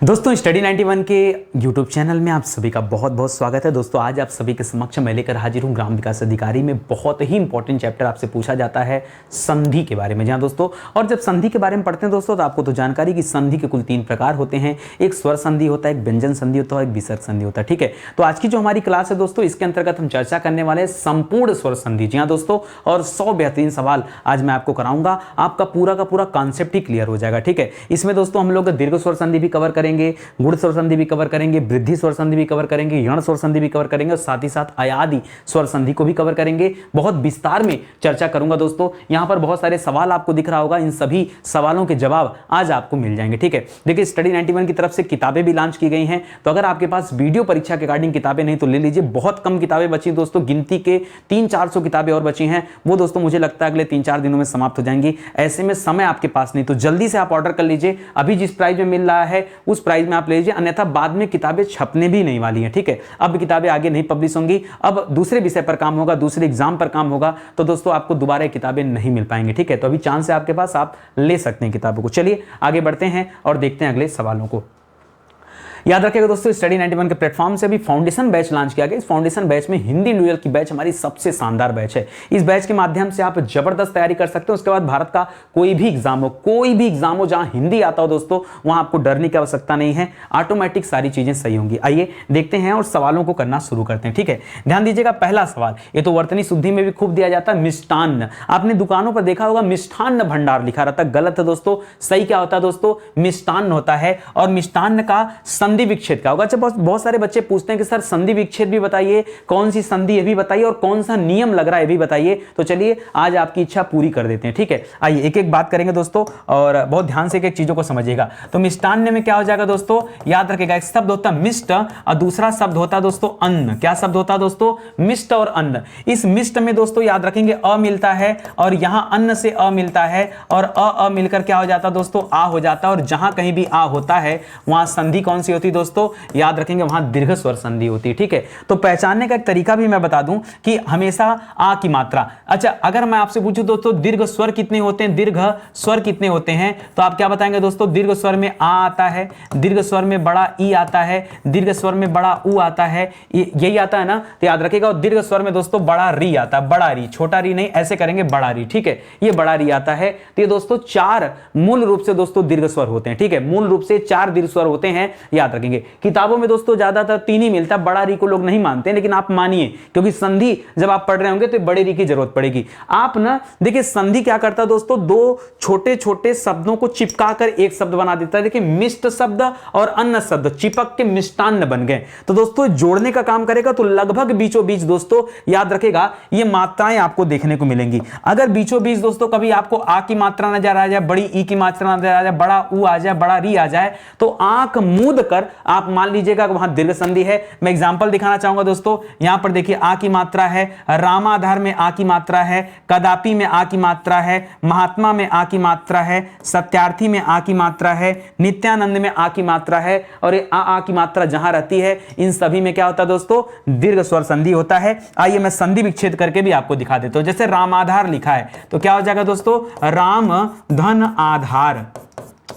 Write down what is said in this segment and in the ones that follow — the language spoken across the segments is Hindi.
दोस्तों स्टडी 91 के YouTube चैनल में आप सभी का बहुत बहुत स्वागत है। दोस्तों आज आप सभी के समक्ष मैं लेकर हाजिर हूँ ग्राम विकास अधिकारी में बहुत ही इंपॉर्टेंट चैप्टर आपसे पूछा जाता है संधि के बारे में। जहाँ दोस्तों और जब संधि के बारे में पढ़ते हैं दोस्तों तो आपको तो जानकारी कि संधि के कुल 3 प्रकार होते हैं। एक स्वर संधि होता है, एक व्यंजन संधि होता है, एक विसर्ग संधि होता है। ठीक है, तो आज की जो हमारी क्लास है दोस्तों इसके अंतर्गत हम चर्चा करने वाले हैं संपूर्ण स्वर संधि। जी हाँ दोस्तों, और 100 बेहतरीन सवाल आज मैं आपको कराऊंगा, आपका पूरा का पूरा कॉन्सेप्ट ही क्लियर हो जाएगा। ठीक है, इसमें दोस्तों हम लोग दीर्घ स्वर संधि भी कवर करेंगे, गुण स्वर संधि भी कवर करेंगे, वृद्धि स्वर संधि भी कवर करेंगे, यण स्वर संधि भी कवर करेंगे और साथ ही साथ अयादि स्वर संधि को भी कवर करेंगे। बहुत विस्तार में चर्चा करूंगा दोस्तों। यहां पर बहुत सारे सवाल आपको दिख रहा होगा, इन सभी सवालों के जवाब आज आपको मिल जाएंगे। ठीक है, देखिए स्टडी 91 की तरफ से किताबें भी लॉन्च की गई हैं, तो अगर आपके पास वीडियो परीक्षा के अकॉर्डिंग किताबें नहीं तो ले लीजिए। बहुत कम किताबें बची दोस्तों, गिनती के 300-400 किताबें और बची हैं। वो दोस्तों मुझे लगता है अगले 3-4 दिनों में समाप्त हो जाएंगी। ऐसे में समय आपके पास नहीं, तो जल्दी से आप ऑर्डर कर लीजिए। अभी जिस प्राइस में मिल रहा है उस प्राइस में आप ले लीजिए, अन्यथा बाद में किताबें छपने भी नहीं वाली हैं। ठीक है, अब किताबें आगे नहीं पब्लिश होंगी, अब दूसरे विषय पर काम होगा, दूसरे एग्जाम पर काम होगा, तो दोस्तों आपको दोबारा किताबें नहीं मिल पाएंगी। ठीक है, तो अभी चांस है आपके पास, आप ले सकते हैं किताबों को। चलिए आगे बढ़ते हैं और देखते हैं अगले सवालों को। याद रखिएगा दोस्तों स्टडी 91 के प्लेटफॉर्म से अभी फाउंडेशन बैच लॉन्च किया गया। इस फाउंडेशन बैच में हिंदी ड्यूअल की बैच हमारी सबसे शानदार बैच है। इस बैच के माध्यम से आप जबरदस्त तैयारी कर सकते हो। उसके बाद भारत का कोई भी एग्जाम हो जहां हिंदी आता हो दोस्तों, वहां आपको डरने की आवश्यकता नहीं है, ऑटोमेटिक सारी चीजें सही होंगी। आइए देखते हैं और सवालों को करना शुरू करते हैं। ठीक है, ध्यान दीजिएगा। पहला सवाल, ये तो वर्तनी शुद्धि में भी खूब दिया जाता है, मिष्टान्न। आपने दुकानों पर देखा होगा मिष्ठान्न भंडार लिखा रहता है, गलत है दोस्तों। सही क्या होता है दोस्तों? मिष्टान्न होता है। और मिष्टान्न का संधि विच्छेद क्या होगा? बहुत सारे बच्चे पूछते हैं कि सर संधि विच्छेद भी बताइए, कौन सी संधि ये भी बताइए, और कौन सा नियम लग रहा है ये भी बताइए। तो चलिए आज आपकी इच्छा पूरी कर देते हैं। ठीक है, आइए एक एक बात करेंगे दोस्तों, और बहुत ध्यान से एक एक चीजों को समझिएगा। तो मिष्टान्न में क्या हो जाएगा दोस्तों? याद रखिएगा, एक शब्द होता है मिष्ट और दूसरा शब्द होता है दोस्तों अन्न। क्या शब्द होता है दोस्तों? मिष्ट और अन्न। इस मिष्ट में दोस्तों याद रखेंगे अ मिलता है, और यहां अन्न से अ मिलता है, और अ मिलकर क्या हो जाता है दोस्तों? आ हो जाता है। और जहां कहीं भी आ होता है वहां संधि कौन सी होती है दोस्तों? याद रखेंगे वहां दीर्घ स्वर संधि होती है। ठीक है, तो पहचानने का एक तरीका भी मैं बता दूं कि हमेशा आ की मात्रा। अच्छा, अगर मैं आपसे पूछूं दोस्तों दीर्घ स्वर कितने होते हैं, दीर्घ स्वर कितने होते हैं, तो आप क्या बताएंगे दोस्तों? दीर्घ स्वर में आ आता है, दीर्घ स्वर में बड़ा ई आता है, दीर्घ स्वर में बड़ा उ आता है, यही आता है ना, तो याद रखिएगा। और दीर्घ स्वर में दोस्तों बड़ा री आता है, बड़ा री, छोटा री नहीं, ऐसे करेंगे बड़ा री। ठीक है, ये बड़ा री आता है। तो ये दोस्तों 4 मूल रूप से दोस्तों दीर्घ स्वर होते हैं। ठीक है, मूल रूप से 4 दीर्घ स्वर होते हैं, याद रखेंगे। किताबों में दोस्तों ज्यादातर 3 ही मिलता है, बड़ा री को लोग नहीं मानते, लेकिन आप मानिए, क्योंकि संधि जब आप पढ़ रहे होंगे तो बड़े री की जरूरत पड़ेगी। आप ना देखिए संधि क्या करता है दोस्तों? 2 छोटे छोटे शब्दों को चिपकाकर एक शब्द बना देता है। देखिए मिष्ट शब्द और अन्न शब्द चिपक के मिष्टान्न बन गए। तो दोस्तों जोड़ने का काम करेगा, तो लगभग बीचों बीच दोस्तों याद रखेगा ये मात्राएं आपको देखने को मिलेंगी। अगर बीचों बीच दोस्तों कभी आपको आ की मात्रा नजर आ जाए, बड़ी ई की मात्रा नजर आ जाए, बड़ा उ आ जाए, बड़ा री आ जाए, तो आंख मूंद कर आप मान लीजिएगा वहां दीर्घ संधि है। मैं एग्जांपल दिखाना चाहूंगा दोस्तों। यहां पर देखिए आ की मात्रा है, रामाधार में आ की मात्रा है, कदापि में आ की मात्रा है, महात्मा में आ की मात्रा है, सत्यार्थी में आ की मात्रा है, नित्यानंद में आ की मात्रा है, और ये आ की मात्रा जहां रहती है इन सभी में क्या होता है दोस्तों? दीर्घ स्वर संधि होता है। आइए मैं संधि विच्छेद करके भी आपको दिखा देता हूं। जैसे रामाधार लिखा है तो क्या हो जाएगा दोस्तों? राम धन आधार।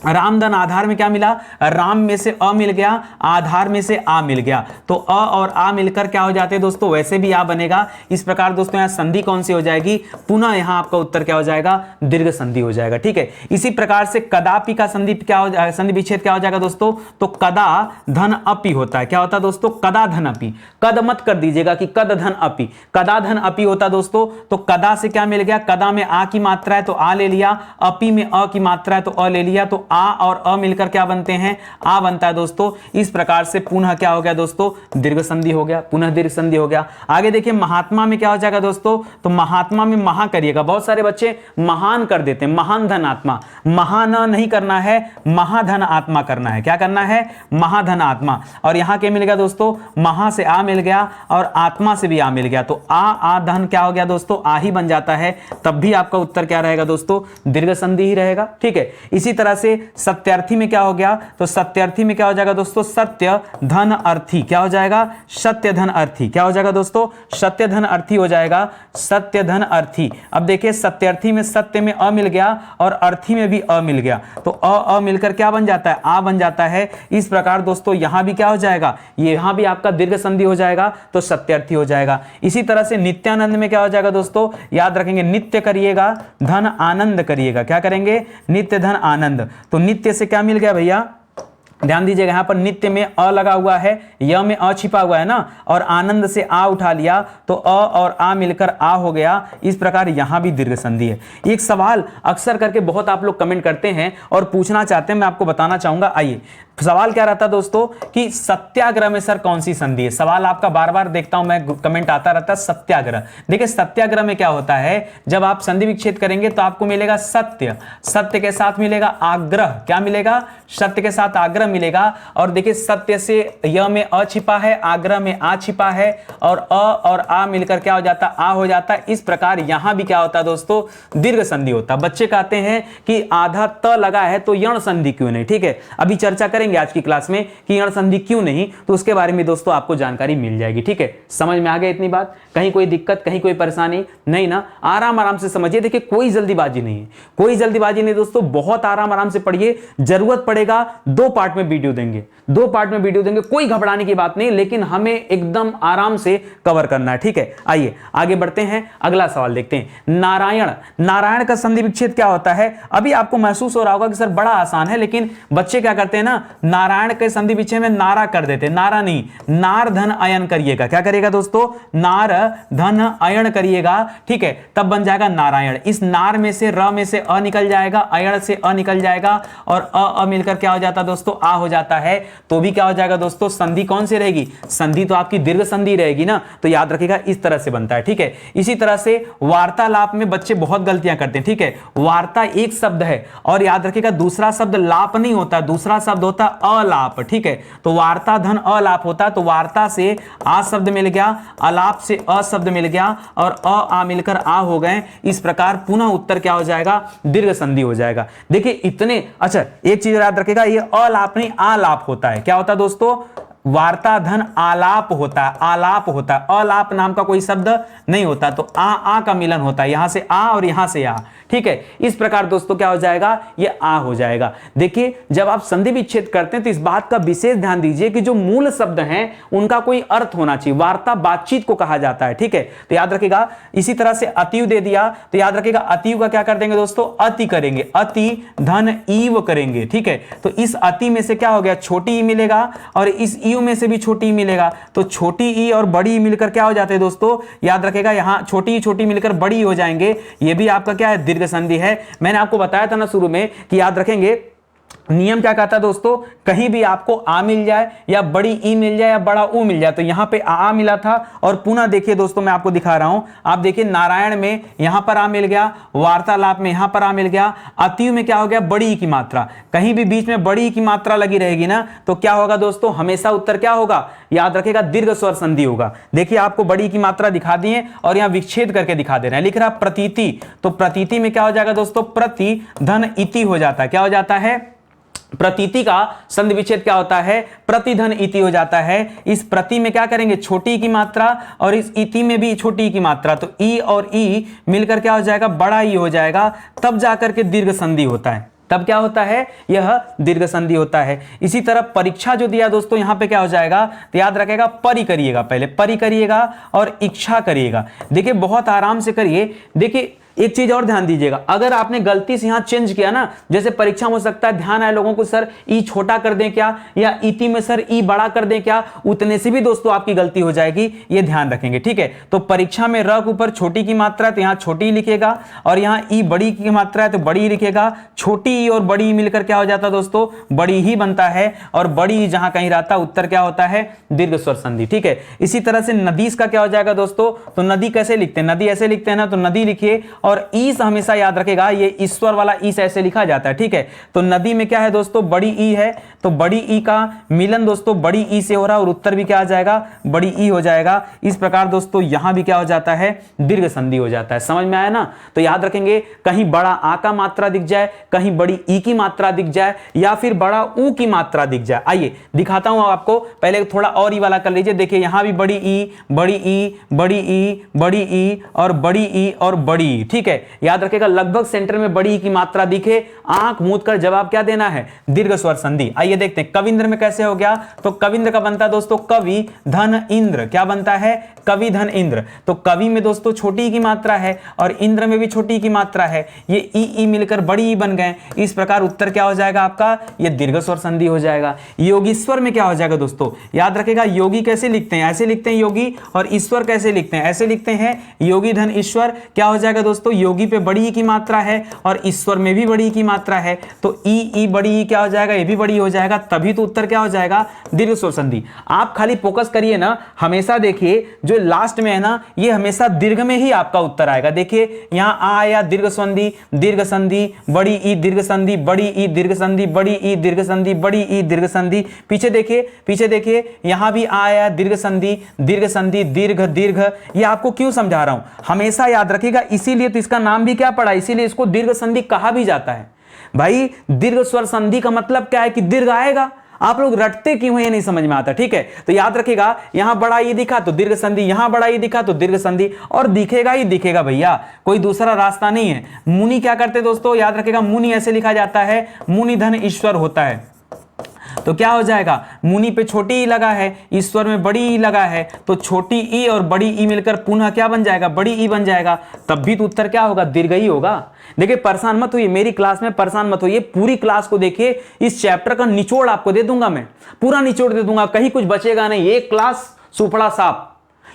राम धन आधार में क्या मिला? राम में से अ मिल गया, आधार में से आ मिल गया, तो अ और आ मिलकर क्या हो जाते हैं दोस्तों? वैसे भी आ बनेगा। इस प्रकार दोस्तों यहां संधि कौन सी हो जाएगी? पुनः यहां आपका उत्तर क्या हो जाएगा? दीर्घ संधि हो जाएगा। ठीक है, इसी प्रकार से कदापि का संधि क्या हो जाएगा? संधि विच्छेद क्या हो जाएगा दोस्तों? तो कदा धन अपि होता है। क्या होता है दोस्तों? कदा धन अपि। कद मत कर दीजिएगा कि कद धन अपि, कदा धन अपि होता दोस्तों। तो कदा से क्या मिल गया? कदा में आ की मात्रा है तो आ ले लिया, अपि में अ की मात्रा है तो अ ले लिया, तो आ और अ मिलकर क्या बनते हैं? आ बनता है दोस्तों। इस प्रकार से पुनः क्या हो गया दोस्तों? दीर्घ संधि हो गया, पुनः दीर्घ संधि हो गया। आगे देखिए महात्मा में क्या हो जाएगा दोस्तों? तो महात्मा में महा करिएगा। बहुत सारे बच्चे महान कर देते हैं, महान धन आत्मा। महान नहीं करना है, महाधन आत्मा करना है। क्या करना है? महाधन आत्मा। और यहां क्या मिल गया दोस्तों? महा से आ मिल गया और आत्मा से भी आ मिल गया, तो आ धन क्या हो गया दोस्तों? आ ही बन जाता है। तब भी आपका उत्तर क्या रहेगा दोस्तों? दीर्घ संधि ही रहेगा। ठीक है, इसी तरह से सत्यार्थी में क्या हो गया? तो सत्यार्थी में क्या हो जाएगा दोस्तों? सत्य धन अर्थी। क्या हो जाएगा? सत्य धन अर्थी। क्या हो जाएगा दोस्तों? सत्य धन अर्थी हो जाएगा, सत्य धन अर्थी। अब देखिए सत्यार्थी में सत्य में अ मिल गया और अर्थी में भी भी अ मिल गया, तो अ मिलकर क्या बन जाता है, आ बन जाता है। इस प्रकार दोस्तों यहां भी क्या हो जाएगा, यहां भी आपका दीर्घ संधि हो जाएगा, तो सत्यार्थी हो जाएगा। इसी तरह से नित्यानंद में क्या हो जाएगा दोस्तों, याद रखेंगे, नित्य करिएगा, धन आनंद करिएगा। क्या करेंगे, नित्य धन आनंद। तो नित्य से क्या मिल गया भैया, ध्यान दीजिएगा, यहां पर नित्य में अ लगा हुआ है, य में अ छिपा हुआ है ना, और आनंद से आ उठा लिया, तो अ और आ मिलकर आ हो गया। इस प्रकार यहां भी दीर्घ संधि है। एक सवाल अक्सर करके बहुत आप लोग कमेंट करते हैं और पूछना चाहते हैं, मैं आपको बताना चाहूंगा। आइए, सवाल क्या रहता दोस्तों कि सत्याग्रह में सर कौन सी संधि है। सवाल आपका बार बार देखता हूं मैं, कमेंट आता रहता है सत्याग्रह। देखिए सत्याग्रह में क्या होता है, जब आप संधि विच्छेद करेंगे तो आपको मिलेगा सत्य, सत्य के साथ मिलेगा आग्रह। क्या मिलेगा, सत्य के साथ आग्रह मिलेगा। और देखिए सत्य से य में अ छिपा है, आग्रह में आ छिपा है, और अ और आ मिलकर क्या हो जाता, आ हो जाता है। इस प्रकार यहां भी क्या होता है दोस्तों, दीर्घ संधि होता है। बच्चे कहते हैं कि आधा त लगा है तो यण संधि क्यों नहीं। ठीक है, अभी चर्चा करेंगे आज की क्लास में कि यण संधि क्यों नहीं, तो उसके बारे में दोस्तों आपको जानकारी मिल जाएगी। ठीक है, समझ में आ गया इतनी बात, कहीं कोई दिक्कत, कहीं कोई परेशानी नहीं ना, आराम आराम से समझिए। देखिए कोई जल्दीबाजी नहीं है, कोई जल्दीबाजी नहीं दोस्तों, बहुत आराम आराम से पढ़िए। जरूरत पड़ेगा 2 पार्ट में वीडियो देंगे, 2 पार्ट में वीडियो देंगे, कोई घबराने की बात नहीं, लेकिन हमें एकदम आराम से कवर करना है। ठीक है, आइए आगे बढ़ते हैं, अगला सवाल देखते हैं। नारायण, नारायण का संधि विच्छेद क्या होता है। अभी आपको महसूस हो रहा होगा कि सर बड़ा आसान है, लेकिन बच्चे क्या करते हैं ना, नारायण के संधि विच्छेद में नारा कर देते हैं। नारा नहीं, नार धन अयन करिएगा। क्या करिएगा दोस्तों, नार धन अयन करिएगा। ठीक है, तब बन जाएगा नारायण। इस नार में से र में से अ निकल जाएगा, अयण से अ निकल जाएगा, और अ मिलकर क्या हो जाता है दोस्तों, आ हो जाता है। तो भी क्या हो जाएगा दोस्तों, संधि कौन सी रहेगी, संधि तो आपकी दीर्घ संधि रहेगी ना, तो याद रखिएगा इस तरह से बनता है। ठीक है, इसी तरह से वार्तालाप में बच्चे बहुत गलतियां करते हैं। ठीक है, वार्ता एक शब्द है, और याद रखिएगा दूसरा शब्द लाप नहीं होता, दूसरा शब्द होता अलाप। ठीक है, तो वार्ता धन अलाप होता है, तो वार्ता से आ शब्द मिल गया, अलाप से अ शब्द मिल गया, और अ आ मिलकर आ हो गए। इस प्रकार पुनः उत्तर क्या हो जाएगा, दीर्घ संधि हो जाएगा। देखिए इतने, अच्छा एक चीज याद रखिएगा, ये अलाप नहीं आलाप होता है। क्या होता है दोस्तों, वार्ता धन आलाप होता है, आलाप होता है, अलाप नाम का कोई शब्द नहीं होता। तो आ का मिलन होता है, यहां से आ और यहां से आ। ठीक है, इस प्रकार दोस्तों क्या हो जाएगा, ये आ हो जाएगा। देखिए जब आप संधि विच्छेद करते हैं तो इस बात का विशेष ध्यान दीजिए कि जो मूल शब्द हैं उनका कोई अर्थ होना चाहिए। वार्ता बातचीत को कहा जाता है। ठीक है, तो याद रखिएगा। इसी तरह से अतिव दे दिया, तो याद रखिएगा अतिव का क्या कर देंगे दोस्तों, अति करेंगे, अति धन ईव करेंगे। ठीक है, तो इस अति में से क्या हो गया, छोटी ई मिलेगा, और इस ईव में से भी छोटी ई मिलेगा, तो छोटी ई और बड़ी ई मिलकर क्या हो जाते हैं दोस्तों, याद रखिएगा यहां छोटी मिलकर बड़ी हो जाएंगे। ये भी आपका क्या है, दीर्घ संधि है। मैंने आपको बताया था ना शुरू में कि याद रखेंगे नियम क्या कहता है दोस्तों, कहीं भी आपको आ मिल जाए या बड़ी ई मिल जाए या बड़ा ऊ मिल जाए, तो यहां पे आ मिला था, और पुनः देखिए दोस्तों मैं आपको दिखा रहा हूं, आप देखिए नारायण में यहां पर आ मिल गया, वार्तालाप में यहां पर आ मिल गया, अतिव में क्या हो गया, बड़ी ई की मात्रा। कहीं भी बीच में बड़ी ई की मात्रा लगी रहेगी ना, तो क्या होगा दोस्तों, हमेशा उत्तर क्या होगा, याद रखेगा दीर्घ स्वर संधि होगा। देखिए आपको बड़ी ई की मात्रा दिखा दिए और यहां विच्छेद करके दिखा दे रहे हैं, लिख रहा प्रतीति, तो प्रतीति में क्या हो जाएगा दोस्तों, प्रति धन इति हो जाता है। क्या हो जाता है, प्रतीति का संधि विच्छेद क्या होता है, प्रतिधन इति हो जाता है। इस प्रति में क्या करेंगे, छोटी की मात्रा, और इस इति में भी छोटी की मात्रा, तो ई और ई मिलकर क्या हो जाएगा, बड़ा ई हो जाएगा, तब जाकर के दीर्घ संधि होता है। तब क्या होता है, यह दीर्घ संधि होता है। इसी तरह परीक्षा जो दिया दोस्तों, यहां पे क्या हो जाएगा, तो याद रखेगा परि करिएगा, पहले परि करिएगा और इच्छा करिएगा। देखिए बहुत आराम से करिए। देखिए एक चीज और ध्यान दीजिएगा, अगर आपने गलती से यहां चेंज किया ना, जैसे परीक्षा में हो सकता है ध्यान आए लोगों को, सर ई छोटा कर दें क्या, या इति में सर ई बड़ा कर दें क्या, उतने से भी दोस्तों आपकी गलती हो जाएगी, ये ध्यान रखेंगे। ठीक है, तो परीक्षा में र के ऊपर छोटी की मात्रा है तो यहां छोटी लिखेगा, और यहां ई बड़ी की मात्रा है तो बड़ी लिखेगा। छोटी ई और बड़ी मिलकर क्या हो जाता है दोस्तों, बड़ी ही बनता है, और बड़ी जहां कहीं रहता है उत्तर क्या होता है, दीर्घ स्वर संधि। ठीक है, इसी तरह से नदीस का क्या हो जाएगा दोस्तों, तो नदी कैसे लिखते हैं, नदी ऐसे लिखते हैं ना, तो नदी लिखिए, और ईस हमेशा याद रखेगा, ये ईश्वर वाला ईस ऐसे लिखा जाता है। ठीक है, तो नदी में क्या है दोस्तों, बड़ी ई है, तो बड़ी ई का मिलन दोस्तों बड़ी ई से हो रहा है, और उत्तर भी क्या आ जाएगा, बड़ी ई हो जाएगा। इस प्रकार दोस्तों यहां भी क्या हो जाता है, दीर्घ संधि हो जाता है। समझ में आया ना, तो याद रखेंगे कहीं बड़ा आ का मात्रा दिख जाए, कहीं बड़ी ई की मात्रा दिख जाए, या फिर बड़ा ऊ की मात्रा दिख जाए। आइए दिखाता हूं आपको, पहले थोड़ा और ई वाला कर लीजिए। देखिए यहां भी बड़ी ई, बड़ी ई, बड़ी ई, बड़ी ई, और बड़ी ई, और बड़ी ई। ठीक ठीक है, याद रखेगा लगभग सेंटर में बड़ी ई की मात्रा दिखे, आंख मूंद कर जवाब क्या देना है, दीर्घ स्वर संधि। आइए देखते हैं कविंद्र में कैसे हो गया। तो कविंद्र का बनता है दोस्तों कवि धन इंद्र, क्या बनता है, कवि धन इंद्र। तो कवि में दोस्तों छोटी ई की मात्रा है और इंद्र में भी छोटी ई की मात्रा है, ये ई मिलकर बड़ी ई बन गए। इस प्रकार उत्तर क्या हो जाएगा आपका, ये दीर्घ स्वर संधि हो जाएगा। योगीश्वर में क्या हो जाएगा दोस्तों, याद रखेगा योगी कैसे लिखते हैं, ऐसे लिखते हैं योगी, और ईश्वर कैसे लिखते हैं, ऐसे लिखते हैं योगी धन ईश्वर। क्या हो जाएगा दोस्तों, योगी पे बड़ी ई की मात्रा है और ईश्वर में भी बड़ी ई की मात्रा है, तो ई बड़ी ई क्या हो जाएगा, ये भी बड़ी हो जाएगा, तभी तो उत्तर क्या हो जाएगा, दीर्घ स्वर संधि। आप खाली फोकस करिए ना, हमेशा देखिए जो लास्ट में है ना, ये हमेशा दीर्घ में ही आपका उत्तर आएगा। देखिए यहां आ आया दीर्घ संधि, दीर्घ संधि, बड़ी ई दीर्घ संधि, बड़ी ई दीर्घ संधि, बड़ी ई दीर्घ संधि, बड़ी ई दीर्घ संधि। पीछे देखिए यहां भी आया दीर्घ संधि, दीर्घ संधि, दीर्घ दीर्घ। ये आपको क्यों समझा रहा हूं, हमेशा याद रखिएगा, इसीलिए तो इसका नाम भी क्या पड़ा, इसीलिए इसको दीर्घ संधि कहा भी जाता है। भाई दीर्घ स्वर संधि का मतलब क्या है कि दीर्घ आएगा। आप लोग रटते क्यों हैं ये नहीं समझ में आता, ठीक है। तो याद रखिएगा यहां बड़ा ई दिखा तो दीर्घ संधि, यहां बड़ा ई दिखा तो दीर्घ संधि, और दिखेगा ही दिखेगा भैया, कोई दूसरा रास्ता नहीं है। मुनि क्या करते दोस्तों, याद रखिएगा मुनि ऐसे लिखा जाता है, मुनि धन ईश्वर होता है। तो क्या हो जाएगा, मुनि पे छोटी ई लगा है, ईश्वर में बड़ी ई लगा है, तो छोटी ई और बड़ी ई मिलकर पुनः क्या बन जाएगा, बड़ी ई बन जाएगा, तब भी तो उत्तर क्या होगा, दीर्घ ही होगा। देखिए परेशान मत होइए, मेरी क्लास में परेशान मत होइए, पूरी क्लास को देखिए, इस चैप्टर का निचोड़ आपको दे दूंगा, मैं पूरा निचोड़ दे दूंगा, कहीं कुछ बचेगा नहीं, एक क्लास सुपड़ा साफ,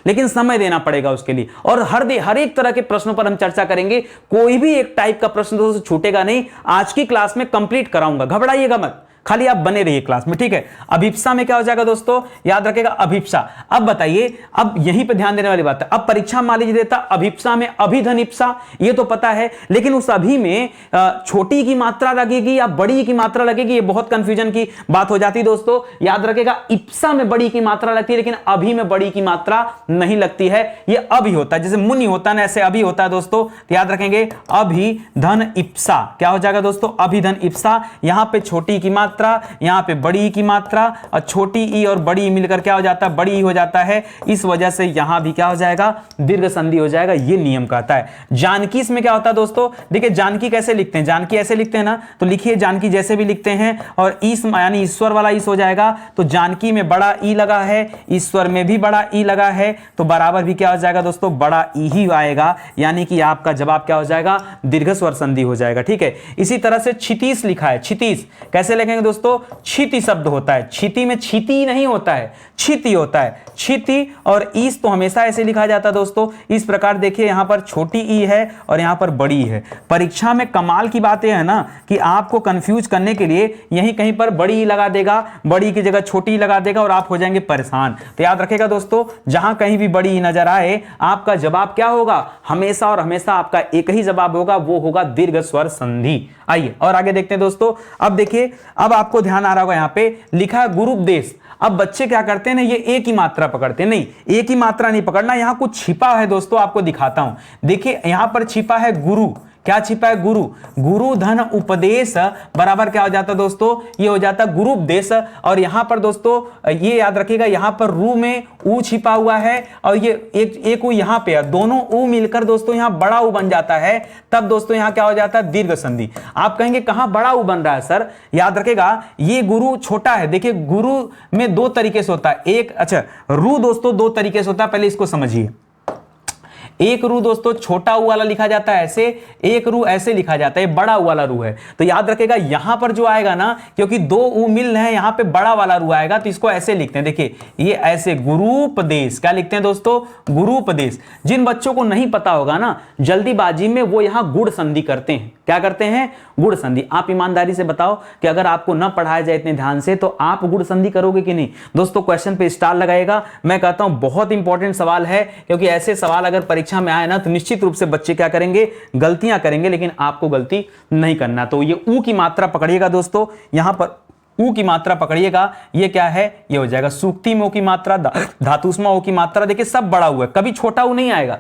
लेकिन समय देना पड़ेगा उसके लिए। और हर एक तरह के प्रश्नों पर हम चर्चा करेंगे, कोई भी एक टाइप का प्रश्न दोस्तों छूटेगा नहीं, आज की क्लास में कंप्लीट कराऊंगा, घबराइएगा मत, खाली आप बने रहिए क्लास में, ठीक है। अभिप्सा में क्या हो जाएगा दोस्तों, याद रखेगा अभिप्सा। अब बताइए, अब यहीं पे ध्यान देने वाली बात है, अब परीक्षा मान लीजिए देता अभिप्सा में अभिधनिप्सा, ये तो पता है, लेकिन उस अभी में छोटी की मात्रा लगेगी या बड़ी की मात्रा लगेगी, ये बहुत कंफ्यूजन की बात हो जाती है दोस्तों। याद रखेगा इप्सा में बड़ी की मात्रा लगती है, लेकिन अभी में बड़ी की मात्रा नहीं लगती है, ये अभी होता है, जैसे मुनि होता है ना, ऐसे अभी होता है दोस्तों। तो याद रखेंगे अभिधन इप्सा, क्या हो जाएगा दोस्तों, अभिधन इप्सा। यहां पे छोटी की मात्रा, यहां पे बड़ी की मात्रा, और छोटी ई और बड़ी मिलकर क्या हो जाता है, बड़ी हो जाता है, इस वजह से यहां भी क्या हो जाएगा, दीर्घ संधि हो जाएगा, ये नियम कहता है। जानकी इसमें क्या होता है दोस्तों, देखिए जानकी कैसे लिखते हैं, जानकी ऐसे लिखते हैं ना, तो लिखिए जानकी जैसे भी लिखते हैं, और ईस यानी ईश्वर वाला ईस हो जाएगा, तो जानकी में बड़ा ई लगा है, ईश्वर में भी बड़ा ई लगा है, तो बराबर भी क्या हो जाएगा दोस्तों, बड़ा ई ही आएगा, यानी कि आपका जवाब क्या हो जाएगा, दीर्घ स्वर संधि हो जाएगा, ठीक है। इसी तरह से क्षितिज लिखा है, क्षितिज कैसे लिखेंगे दोस्तों, क्षिति शब्द होता है, क्षिति में क्षिति नहीं होता है, क्षिति होता है, क्षिति, और ईस तो हमेशा ऐसे लिखा जाता है दोस्तों। इस प्रकार देखिए यहां पर छोटी ई है और यहां पर बड़ी है। परीक्षा में कमाल की बात यह है ना कि आपको कंफ्यूज करने के लिए यहीं कहीं पर बड़ी ई लगा देगा, बड़ी की जगह छोटी लगा देगा, और आप हो जाएंगे परेशान। तो याद रखेगा दोस्तों, जहां कहीं भी बड़ी ई नजर आए, आपका जवाब क्या होगा, हमेशा और हमेशा आपका एक ही जवाब होगा, वो होगा दीर्घ स्वर संधि। आइए और आगे देखते हैं दोस्तों। अब देखिए, अब आपको ध्यान आ रहा होगा, यहां पे लिखा है गुरुपदेश। अब बच्चे क्या करते हैं ना, ये एक ही मात्रा पकड़ते हैं, नहीं एक ही मात्रा नहीं पकड़ना, यहां कुछ छिपा है दोस्तों, आपको दिखाता हूं। देखिए यहां पर छिपा है गुरु, क्या छिपा है, गुरु, गुरु धन उपदेश बराबर क्या हो जाता है दोस्तों, ये हो जाता है गुरुपदेश। और यहां पर दोस्तों ये याद रखिएगा, यहां पर रू में ऊ छिपा हुआ है, और ये एक ऊ यहां पे है, दोनों ऊ मिलकर दोस्तों यहां बड़ा ऊ बन जाता है, तब दोस्तों यहां क्या हो जाता है, दीर्घ संधि। आप कहेंगे कहां बड़ा ऊ बन रहा है सर, याद रखेगा ये गुरु छोटा है। देखिए गुरु में दो तरीके से होता है, एक अच्छा रू दोस्तों दो तरीके से होता है, पहले इसको समझिए। एक रू दोस्तों छोटा ऊ वाला लिखा जाता है ऐसे, एक रू ऐसे लिखा जाता है, बड़ा ऊ वाला रू है। तो याद रखेगा यहां पर जो आएगा ना, क्योंकि दो ऊ मिल रहे हैं, यहां पे बड़ा वाला रू आएगा, तो इसको ऐसे लिखते हैं। देखिए ये ऐसे गुरुपदेश, क्या लिखते हैं दोस्तों, गुरुपदेश। जिन बच्चों को नहीं पता होगा ना, जल्दीबाजी में वो यहां गुण संधि करते हैं, क्या करते हैं, गुण संधि। आप ईमानदारी से बताओ कि अगर आपको न पढ़ाया जाए इतने ध्यान से, तो आप गुण संधि करोगे कि नहीं दोस्तों। क्वेश्चन पे स्टार लगाएगा। मैं कहता हूं बहुत इंपॉर्टेंट सवाल है, क्योंकि ऐसे सवाल अगर परीक्षा में आए ना, तो निश्चित रूप से बच्चे क्या करेंगे, गलतियां करेंगे, लेकिन आपको गलती नहीं करना। तो ये ऊ की मात्रा पकड़िएगा दोस्तों, यहां पर ऊ की मात्रा पकड़िएगा, ये क्या है, ये हो जाएगा सूक्ति में ऊ की मात्रा, धातुस्मा ऊ की मात्रा। देखिए सब बड़ा ऊ है, कभी छोटा ऊ नहीं आएगा।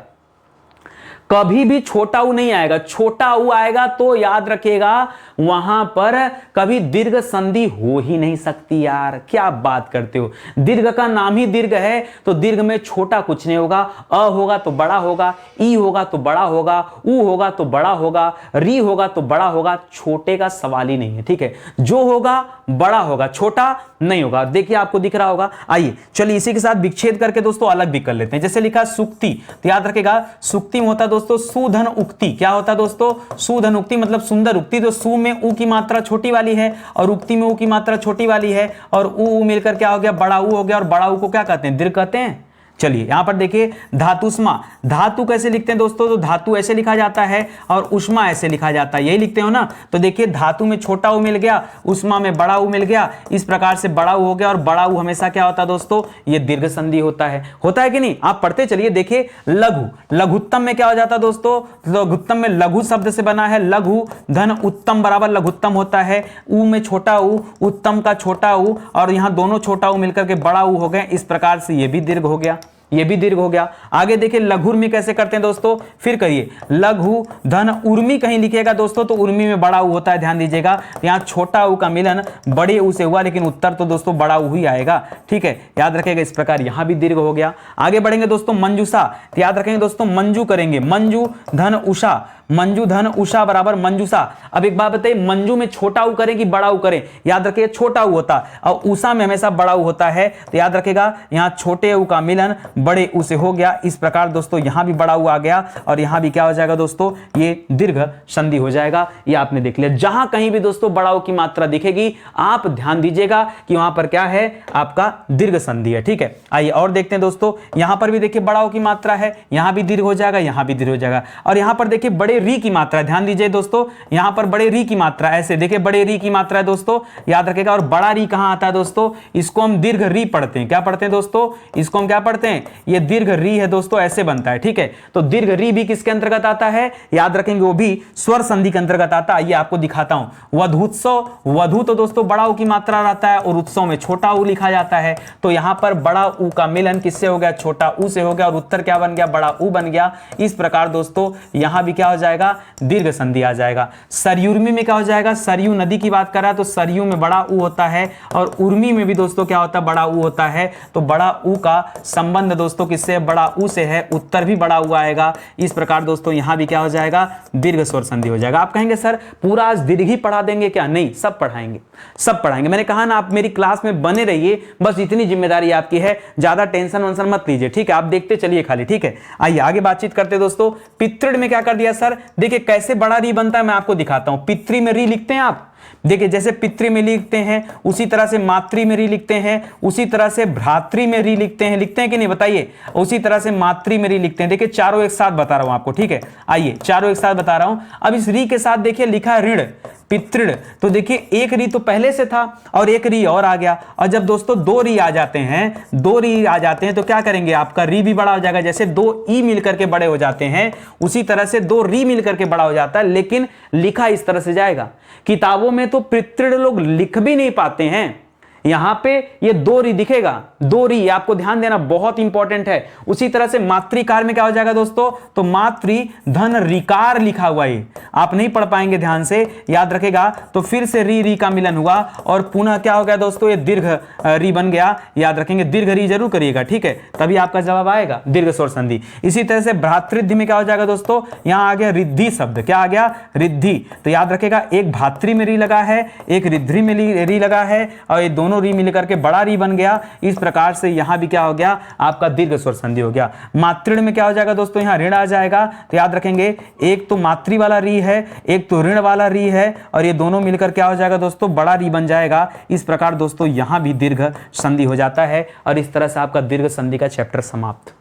कभी भी छोटा ऊ नहीं आएगा। छोटा ऊ आएगा तो याद रखिएगा वहां पर कभी दीर्घ संधि हो ही नहीं सकती। यार क्या बात करते हो, दीर्घ का नाम ही दीर्घ है, तो दीर्घ में छोटा कुछ नहीं होगा। अ होगा तो बड़ा होगा, ई होगा तो बड़ा होगा, ऊ होगा तो बड़ा होगा, री होगा तो बड़ा होगा। छोटे का सवाल ही नहीं है, ठीक है। जो होगा बड़ा होगा, छोटा नहीं होगा। देखिए आपको दिख रहा होगा। आइए चलिए इसी के साथ विच्छेद करके दोस्तों अलग भी कर लेते हैं। जैसे लिखा सुक्ति, तो याद रखेगा सुक्ति में होता दोस्तों सुधन उक्ति। क्या होता दोस्तों? सुधन उक्ति मतलब सुंदर उक्ति। तो सु में ऊ की मात्रा छोटी वाली है और उक्ति में ऊ की मात्रा छोटी वाली है, और ऊ मिलकर क्या हो गया? बड़ा ऊ हो गया। और बड़ा ऊ को क्या कहते हैं? दीर्घ कहते हैं। चलिए यहां पर देखिए धातुष्मा। धातु कैसे लिखते हैं दोस्तों? तो धातु ऐसे लिखा जाता है और उष्मा ऐसे लिखा जाता है, यही लिखते हो ना। तो देखिए धातु में छोटा ऊ मिल गया, उष्मा में बड़ा ऊ मिल गया, इस प्रकार से बड़ा ऊ हो गया। और बड़ा ऊ हमेशा क्या होता है दोस्तों? ये दीर्घ संधि होता है कि नहीं? आप पढ़ते चलिए। देखिए लघु, लघुत्तम में क्या हो जाता है दोस्तों? लघुत्तम में लघु शब्द से बना है। लघु धन उत्तम बराबर लघुत्तम होता है। ऊ में छोटा ऊ, उत्तम का छोटा ऊ, और यहां दोनों छोटा ऊ मिलकर के बड़ा ऊ हो गए। इस प्रकार से ये भी दीर्घ हो गया, ये भी दीर्घ हो गया। आगे देखिए लघुर्मी कैसे करते हैं दोस्तों? फिर करिए लघु धन उर्मी कहीं लिखिएगा दोस्तों, तो उर्मी में बड़ा ऊ होता है, ध्यान दीजिएगा। यहाँ छोटा ऊ का मिलन बड़े ऊ से हुआ, लेकिन उत्तर तो दोस्तों बड़ा ऊ ही आएगा, ठीक है, याद रखिएगा। इस प्रकार यहाँ भी दीर्घ हो गया। आगे बढ़ेंगे दोस्तों मंजूषा, तो याद रखेंगे दोस्तों मंजू करेंगे। मंजू धन उषा, मंजू धन उषा बराबर मंजूषा। अब एक बात बताइए, मंजू में छोटा ऊ करें कि बड़ा ऊ करें? याद रखिए छोटा ऊ होता है, और उषा में हमेशा बड़ा ऊ होता है। तो याद रखिएगा यहाँ छोटे ऊ का मिलन बड़े ऊ से हो गया। इस प्रकार दोस्तों यहाँ भी बड़ा ऊ आ गया, और यहाँ भी क्या हो जाएगा दोस्तों? ये दीर्घ संधि हो जाएगा। ये आपने देख लिया। जहां कहीं भी दोस्तों बड़ा ऊ की मात्रा दिखेगी, आप ध्यान दीजिएगा कि वहां पर क्या है? आपका दीर्घ संधि है, ठीक है। आइए और देखते हैं दोस्तों। यहां पर भी देखिए बड़ा ऊ की मात्रा है, यहां भी दीर्घ हो जाएगा, यहां भी दीर्घ हो जाएगा। और यहां पर देखिए बड़े री की मात्रा, ध्यान दीजिए दोस्तों, यहां पर बड़े री की मात्रा ऐसे देखिए, बड़े री की मात्रा है दोस्तों, याद रखेगा। और बड़ा री कहां आता है दोस्तों? इसको हम दीर्घ री पढ़ते हैं। क्या पढ़ते हैं दोस्तों? इसको हम क्या पढ़ते हैं? ये दीर्घ री है दोस्तों, ऐसे बनता है, ठीक है। तो दीर्घ री भी किसके अंतर्गत आता है? याद रखेंगे वो भी स्वर संधि के अंतर्गत आता है। ये आपको दिखाता हूं। वधुत्सव, वधु तो दोस्तों बड़ा ऊ की मात्रा रहता है, और उत्सव में छोटा ऊ लिखा जाता है। तो यहां पर बड़ा ऊ का मिलन किससे हो गया? छोटा ऊ से हो गया, और उत्तर क्या बन गया? बड़ा ऊ बन गया। इस प्रकार दोस्तों यहां भी क्या हो जाएगा? दीर्घ संधि आ जाएगा। सरयुर्मी में क्या हो जाएगा? सरयू नदी की बात कर रहा है, तो सरयू में बड़ा ऊ होता है, और उर्मी में भी दोस्तों क्या होता है? बड़ा ऊ होता है। तो बड़ा ऊ का संबंध दोस्तों किससे? बड़ा ऊ से है। उत्तर भी बड़ा ऊ आएगा। इस प्रकार दोस्तों यहां भी क्या हो जाएगा? दीर्घ स्वर संधि हो जाएगा। आप कहेंगे सर पूरा आज दीर्घ ही पढ़ा देंगे क्या? नहीं, सब पढ़ाएंगे, सब पढ़ाएंगे। मैंने कहा ना, आप मेरी क्लास में बने रहिए, बस इतनी जिम्मेदारी आपकी है। ज्यादा टेंशन वंशन मत लीजिए, ठीक है। आप देखते चलिए खाली, ठीक है। आइए आगे बातचीत करते दोस्तों। पितृ में क्या कर दिया सर? देखिए कैसे बड़ा री बनता है, मैं आपको दिखाता हूं। पितृ में री लिखते हैं आप, देखिए जैसे पितृ में लिखते हैं, उसी तरह से मातृ में री लिखते हैं, उसी तरह से भ्रातृ में री लिखते हैं कि नहीं? बताइए। उसी तरह से मातृ में री लिखते हैं। देखिए चारों एक साथ बता रहा हूं आपको, ठीक है। आइए चारों एक साथ बता रहा हूं। अब इस री के साथ देखिए लिखा ऋण, पितृ। तो देखिए एक री तो पहले से था और एक री और आ गया। और जब दोस्तों दो री आ जाते हैं, दो री आ जाते हैं, तो क्या करेंगे? आपका री भी बड़ा हो जाएगा। जैसे दो ई मिलकर के बड़े हो जाते हैं, उसी तरह से दो री मिलकर के बड़ा हो जाता है, लेकिन लिखा इस तरह से जाएगा। किताबों में तो पितृ लोग लिख भी नहीं पाते हैं। यहां पे ये दो री दिखेगा, दो री, आपको ध्यान देना, बहुत इंपॉर्टेंट है। उसी तरह से मातृकार में क्या हो जाएगा दोस्तों? तो मातृ धन रिकार लिखा हुआ है, आप नहीं पढ़ पाएंगे ध्यान से, याद रखेगा। तो फिर से री री का मिलन हुआ, और पुनः क्या हो गया दोस्तों? ये दीर्घ री बन गया। याद रखेंगे, दीर्घ री जरूर करिएगा, ठीक है, तभी आपका जवाब आएगा, दीर्घ स्वर संधि। इसी तरह से भ्रातृद्धि में क्या हो जाएगा दोस्तों? यहां आ गया रिद्धि शब्द। क्या आ गया? रिद्धि। तो याद रखेगा, एक भातृ में री लगा है, एक रिद्धि में री लगा है, और ये दोनों री मिलकर के बड़ा री बन गया। इस प्रकार से यहां भी क्या हो गया? आपका दीर्घ स्वर संधि हो गया। मातृ में क्या हो जाएगा दोस्तों? यहां ऋण आ जाएगा। तो याद रखेंगे, एक तो मातृ वाला री है, एक तो ऋण वाला री है, और ये दोनों मिलकर क्या हो जाएगा दोस्तों? बड़ा री बन जाएगा। इस प्रकार दोस्तों यहां भी दीर्घ संधि हो जाता है, और इस तरह से आपका दीर्घ संधि का चैप्टर समाप्त।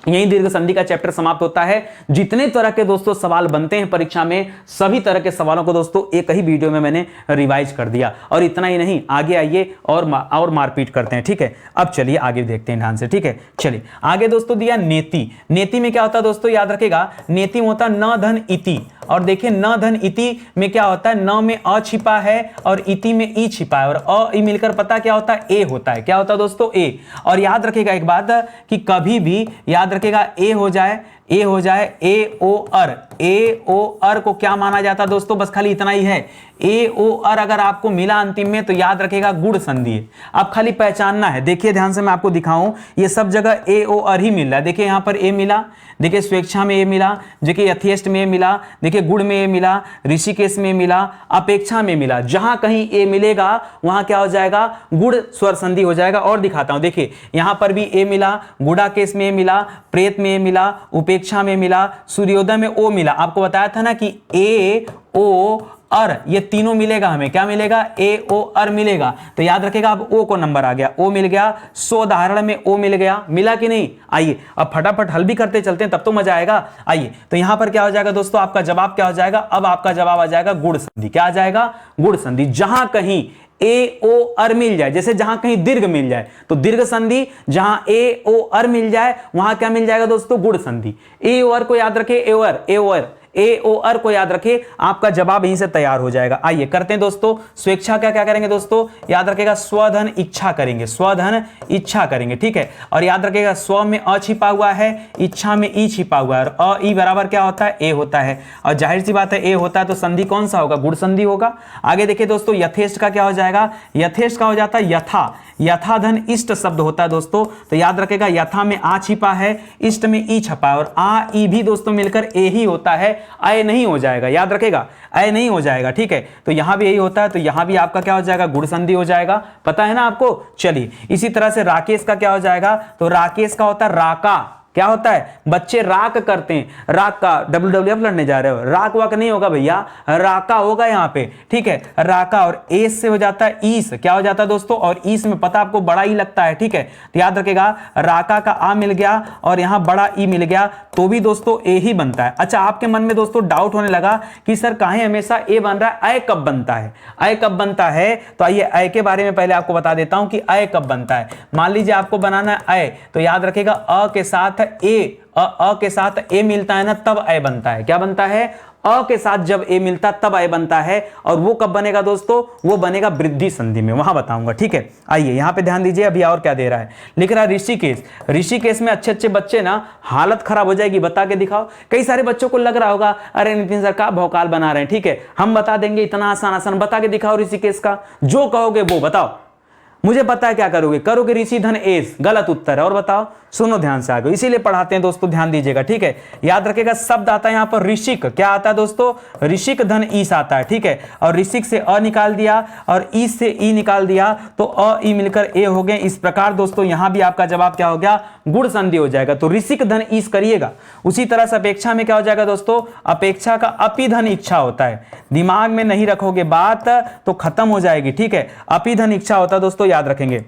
यही दीर्घ संधि का चैप्टर समाप्त होता है। जितने तरह के दोस्तों सवाल बनते हैं परीक्षा में, सभी तरह के सवालों को दोस्तों एक ही वीडियो में मैंने रिवाइज कर दिया। और इतना ही नहीं, आगे आइए और मारपीट करते हैं, ठीक है। अब चलिए आगे देखते हैं ध्यान से, ठीक है। चलिए आगे दोस्तों दिया नेति। नेति में क्या होता है दोस्तों? याद रखेगा, नेति में होता न धन इति। और देखिए न धन इति में क्या होता है? न में अ छिपा है और इति में ई छिपा है, और अ ई मिलकर पता क्या होता है? ए होता है। क्या होता है दोस्तों? ए। और याद रखेगा एक बात कि कभी भी याद रखेगा ए हो जाए, ए हो जाए ए ओ अर, ए ओ अर को क्या माना जाता है दोस्तों, बस खाली इतना ही है। ए ओ अर अगर आपको मिला अंतिम में तो याद रखेगा गुण संधि है। अब खाली पहचानना है, देखिए ध्यान से मैं आपको दिखाऊं, ये सब जगह ए ओ अर ही मिल रहा है। देखिए यहां पर ए मिला, देखिए स्वेच्छा में ए मिला, देखिए यथेष्ट में ए मिला, देखिए गुण में ए मिला, ऋषिकेश में मिला, अपेक्षा में मिला। जहां कहीं ए मिलेगा वहां क्या हो जाएगा, गुण स्वर संधि हो जाएगा। और दिखाता हूं, देखिए यहां पर भी ए मिला, गुड़ाकेश में ए मिला, प्रेत में ए मिला, उपेक्षा में मिला, सूर्योदय में ओ मिला। आपको बताया था ना कि ए ओ अर ये तीनों मिलेगा, हमें क्या मिलेगा, ए ओ अर मिलेगा। तो याद रखेगा अब ओ को नंबर आ गया, ओ मिल गया, 100 उदाहरण में ओ मिल गया, मिला कि नहीं। आइए अब फटाफट हल भी करते चलते हैं, तब तो मजा आएगा। आइए तो यहां पर क्या हो जाएगा दोस्तों, आपका जवाब क्या हो जाएगा, अब आपका जवाब आ जाएगा गुण संधि। क्या आ जाएगा, गुण संधि। जहां कहीं ए ओ अर मिल जाए, जैसे जहां कहीं दीर्घ मिल जाए तो दीर्घ संधि, जहां ए ओ अर मिल जाए वहां क्या मिल जाएगा दोस्तों, गुण संधि। ए ओ अर को याद रखे, ए ओ अर, ए ओ अर, ए ओ अर को याद रखे, आपका जवाब यहीं से तैयार हो जाएगा। आइए करते हैं दोस्तों स्वेच्छा क्या क्या करेंगे दोस्तों, याद रखेगा स्वधन इच्छा करेंगे, स्वधन इच्छा करेंगे, ठीक है। और याद रखेगा स्व में अ छिपा हुआ है, इच्छा में ई छिपा हुआ है, और अ ई बराबर क्या होता है, ए होता है। और जाहिर सी बात है ए होता है तो संधि कौन सा होगा, गुण संधि होगा। आगे देखिए दोस्तों यथेष्ट का क्या हो जाएगा, यथेष्ट का हो जाता है यथा, यथा धन इष्ट शब्द होता है दोस्तों। तो याद रखेगा यथा में आ छिपा है, इष्ट में ई छपा है, और आ ई भी दोस्तों मिलकर ए ही होता है, अय नहीं हो जाएगा, याद रखेगा अय नहीं हो जाएगा, ठीक है। तो यहां भी यही होता है, तो यहां भी आपका क्या हो जाएगा, गुण संधि हो जाएगा, पता है ना आपको। चलिए इसी तरह से राकेश का क्या हो जाएगा, तो राकेश का होता है राका, क्या होता है, बच्चे राक करते हैं, राक का WWF लड़ने जा रहे हो, राक वाक नहीं होगा भैया, राका होगा यहाँ पे, ठीक है। राका और एस से हो जाता है ईस, क्या हो जाता है दोस्तों, और ईस में पता आपको बड़ा ई लगता है, ठीक है। तो याद रखेगा राका का आ मिल गया और यहाँ बड़ा ई मिल गया, तो भी दोस्तों ए ही बनता है। अच्छा आपके मन में दोस्तों डाउट होने लगा कि सर काहे हमेशा ए बन रहा है, अय कब बनता है, अय कब बनता है। तो आइए अय के बारे में पहले आपको बता देता हूं कि अय कब बनता है। मान लीजिए आपको बनाना है अय, तो याद रखेगा अ के साथ ए, अ के साथ ए मिलता है ना तब अय बनता है, क्या बनता है, अ के साथ जब ए मिलता तब अय बनता है। और वो कब बनेगा दोस्तों, वो बनेगा वृद्धि संधि में, वहां बताऊंगा, ठीक है। आइए यहां पे ध्यान दीजिए, अभी और क्या दे रहा है, लिख रहा है ऋषिकेश। ऋषिकेश में अच्छे अच्छे बच्चे ना, हालत खराब हो जाएगी, बता के दिखाओ। कई सारे बच्चों को लग रहा होगा अरे नितिन सर का भौकाल बना रहे हैं, ठीक है, हम बता देंगे, इतना आसान आसान बता के दिखाओ ऋषिकेश का, जो कहोगे वो बताओ, मुझे पता है क्या करोगे, करोगे ऋषि धन एस, गलत उत्तर है। और बताओ, सुनो ध्यान से आगे, इसीलिए पढ़ाते हैं दोस्तों, ध्यान दीजिएगा, ठीक है। याद रखेगा शब्द आता है यहाँ पर ऋषिक, क्या आता है दोस्तों, ऋषिक धन ईस आता है, ठीक है। और ऋषिक से अ निकाल दिया और ईस से ई निकाल दिया, तो अ ई मिलकर ए हो गए। इस प्रकार दोस्तों यहां भी आपका जवाब क्या हो गया, गुण संधि हो जाएगा। तो ऋषिक धन ईस करिएगा। उसी तरह से अपेक्षा में क्या हो जाएगा दोस्तों, अपेक्षा का अपी धन इच्छा होता है, दिमाग में नहीं रखोगे बात तो खत्म हो जाएगी, ठीक है। अपी धन इच्छा होता है दोस्तों, याद रखेंगे।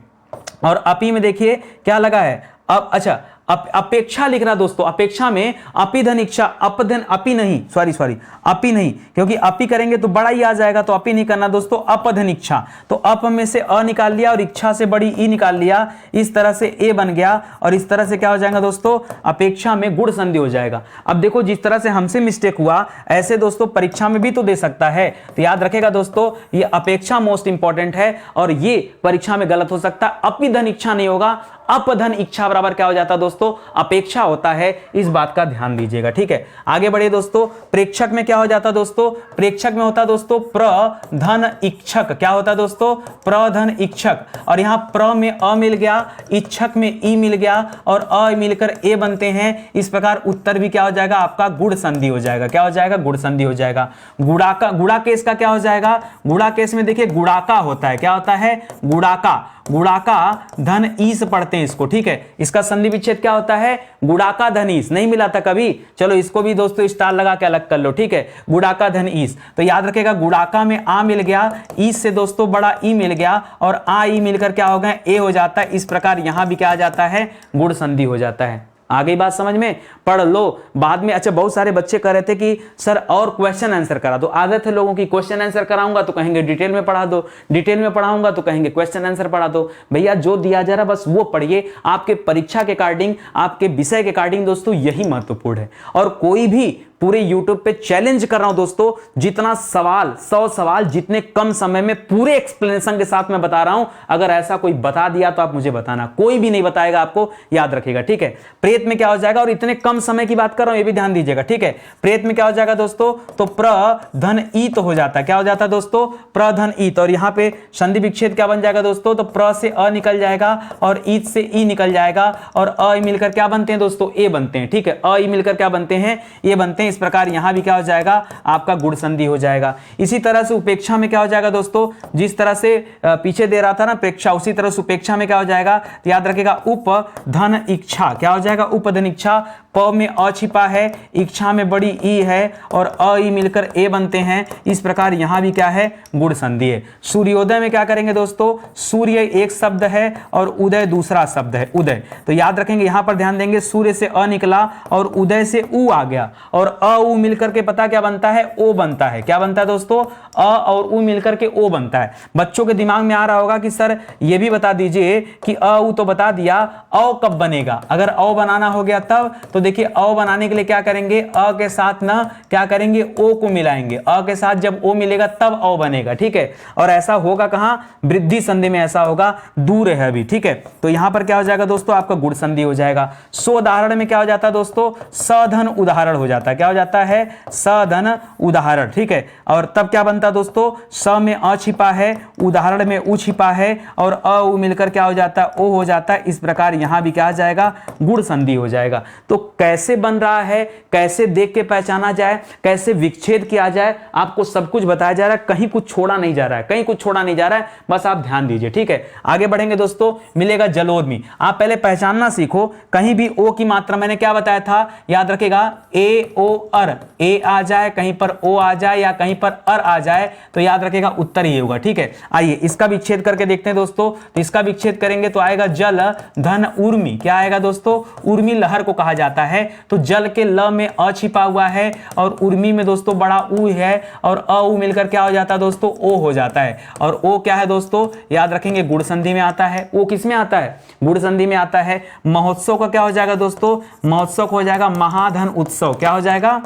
और अपी में देखिए क्या लगा है, अब अच्छा अपेक्षा लिख रहा दोस्तों, अपेक्षा में अपी धन इच्छा, अपधन अपी नहीं, सॉरी अपी नहीं, क्योंकि अपी करेंगे तो बड़ा ही आ जाएगा, तो अपी नहीं करना दोस्तों, अपधन इच्छा। तो अप में से अ निकाल लिया और इच्छा से बड़ी ई निकाल लिया, इस तरह से ए बन गया। और इस तरह से क्या हो जाएगा दोस्तों, अपेक्षा में गुण संधि हो जाएगा। अब देखो जिस तरह से हमसे मिस्टेक हुआ ऐसे दोस्तों परीक्षा में भी तो दे सकता है। तो याद रखेगा दोस्तों, ये अपेक्षा मोस्ट इंपॉर्टेंट है और ये परीक्षा में गलत हो सकता है। अपी धन इच्छा नहीं होगा, अपधन इच्छा बराबर क्या हो जाता है दोस्तों, अपेक्षा होता है। इस बात का ध्यान दीजिएगा, ठीक है। आगे बढ़िए दोस्तों, प्रेक्षक में क्या हो जाता है दोस्तों, प्रेक्षक में होता है दोस्तों प्रधन इच्छक, क्या होता है दोस्तों, प्रधन इच्छक। और यहां प्र में अ मिल गया, इच्छक में ई मिल गया और अ मिलकर ए बनते हैं। इस प्रकार उत्तर भी क्या हो जाएगा आपका, गुण संधि हो जाएगा, क्या हो जाएगा, गुण संधि हो जाएगा। गुड़ाका, गुड़ाकेश का क्या हो जाएगा, गुड़ाकेश में देखिए गुड़ाका होता है, क्या होता है, गुड़ाका, गुड़ाका धन ईस पढ़ते हैं इसको, ठीक है। इसका संधि विच्छेद क्या होता है, गुड़ाका धन ईस, नहीं मिला था कभी, चलो इसको भी दोस्तों स्टार लगा के अलग कर लो, ठीक है। गुड़ाका धन ईस, तो याद रखेगा गुड़ाका में आ मिल गया, ईस से दोस्तों बड़ा ई मिल गया और आ ई मिलकर क्या हो गया, ए हो जाता है। इस प्रकार यहां भी क्या आ जाता है, गुण संधि हो जाता है। आ गई बात समझ में, पढ़ लो बाद में। अच्छा बहुत सारे बच्चे कह रहे थे कि सर और क्वेश्चन आंसर करा दो, आदत है लोगों की, क्वेश्चन आंसर कराऊंगा तो कहेंगे डिटेल में पढ़ा दो, डिटेल में पढ़ाऊंगा तो कहेंगे क्वेश्चन आंसर पढ़ा दो। भैया जो दिया जा रहा बस वो पढ़िए, आपके परीक्षा के अकॉर्डिंग, आपके विषय के अकॉर्डिंग दोस्तों यही महत्वपूर्ण है। और कोई भी पूरे यूट्यूब पे चैलेंज कर रहा हूं दोस्तों, जितना सवाल 100 सवाल जितने कम समय में पूरे एक्सप्लेनेशन के साथ मैं बता रहा हूं, अगर ऐसा कोई बता दिया तो आप मुझे बताना, कोई भी नहीं बताएगा आपको, याद रखिएगा, ठीक है। प्रेत में क्या हो जाएगा, और इतने कम समय की बात कर रहा हूं ये भी ध्यान दीजिएगा, ठीक है। प्रेत में क्या हो जाएगा दोस्तों, तो प्र धन ईत हो जाता है, क्या हो जाता है दोस्तों, प्र धन ईत, और यहां पे संधि विच्छेद क्या बन जाएगा दोस्तों, तो प्र से अ निकल जाएगा और ईत से ई निकल जाएगा, और अ मिलकर क्या बनते हैं दोस्तों, ए बनते हैं, ठीक है। अ ई मिलकर क्या बनते हैं, ए बनते हैं। इस प्रकार यहां भी क्या हो जाएगा, आपका गुण संधि हो जाएगा। इसी तरह से उपेक्षा में क्या हो जाएगा दोस्तों, जिस तरह से पीछे दे रहा था ना प्रेक्षा, उसी तरह से उपेक्षा में क्या हो जाएगा, तो याद रखिएगा उप धन इच्छा, क्या हो जाएगा, उप धन इच्छा, प में अ छिपा है, इच्छा में बड़ी ई है, और अ ई मिलकर ए बनते हैं। इस प्रकार यहां भी क्या है, गुण संधि है। सूर्योदय में क्या करेंगे दोस्तों, सूर्य एक शब्द है और उदय दूसरा शब्द है, उदय, तो याद रखेंगे यहां पर ध्यान देंगे, सूर्य से अ निकला और उदय से उ आ गया, और अ उ मिलकर के पता क्या बनता है, ओ बनता है, क्या बनता है दोस्तों, अ और उ मिलकर के ओ बनता है। बच्चों के दिमाग में आ रहा होगा कि सर ये भी बता दीजिए कि अ उ तो बता दिया, औ कब बनेगा, अगर औ बनाना हो गया तब, तो देखिए अ बनाने के लिए क्या करेंगे, अ के साथ ना क्या करेंगे, ओ को मिलाएंगे, अ के साथ जब ओ मिलेगा तब औ बनेगा, ठीक है। और ऐसा होगा कहां, वृद्धि संधि में ऐसा होगा, दूर है अभी, ठीक है। तो यहां पर क्या हो जाएगा दोस्तों, आपका गुण संधि हो जाएगा। सोदाहरण में क्या हो जाता है दोस्तों, सधन उदाहरण हो जाता है, क्या हो जाता है, सधन उदाहरण, ठीक है। और तब क्या बनता है दोस्तों, स में अ छिपा है, उदाहरण में उ छिपा है, और अ उ मिलकर क्या हो जाता है, ओ हो जाता है। इस प्रकार यहां भी क्या आ जाएगा, गुण संधि हो जाएगा। तो कैसे बन रहा है, कैसे देख के पहचाना जाए, कैसे विच्छेद किया जाए, आपको सब कुछ बताया जा रहा है, कहीं कुछ छोड़ा नहीं जा रहा है, कहीं कुछ छोड़ा नहीं जा रहा है, बस आप ध्यान दीजिए, ठीक है। आगे बढ़ेंगे दोस्तों, मिलेगा जलोर्मी। आप पहले पहचानना सीखो, कहीं भी ओ की मात्रा मैंने क्या बताया था, याद रखिएगा, ए ओ अर, ए आ जाए, कहीं पर ओ आ जाए या कहीं पर अर आ जाए, तो याद रखिएगा उत्तर ही होगा, ठीक है। आइए इसका विच्छेद करके देखते हैं दोस्तों। तो इसका विच्छेद करेंगे तो आएगा जल धन उर्मी, क्या आएगा दोस्तों, उर्मी लहर को कहा जाता है। तो जल के ल में अ छिपा हुआ है, और उर्मी में दोस्तों बड़ा उ है, और अ उ मिलकर क्या हो जाता है दोस्तों, ओ हो जाता है। और ओ क्या है दोस्तों, याद रखेंगे गुण संधि में आता है। ओ किस में आता है, गुण संधि में आता है। महोत्सव का क्या हो जाएगा दोस्तों, महोत्सव हो जाएगा महाधन उत्सव, क्या हो जाएगा,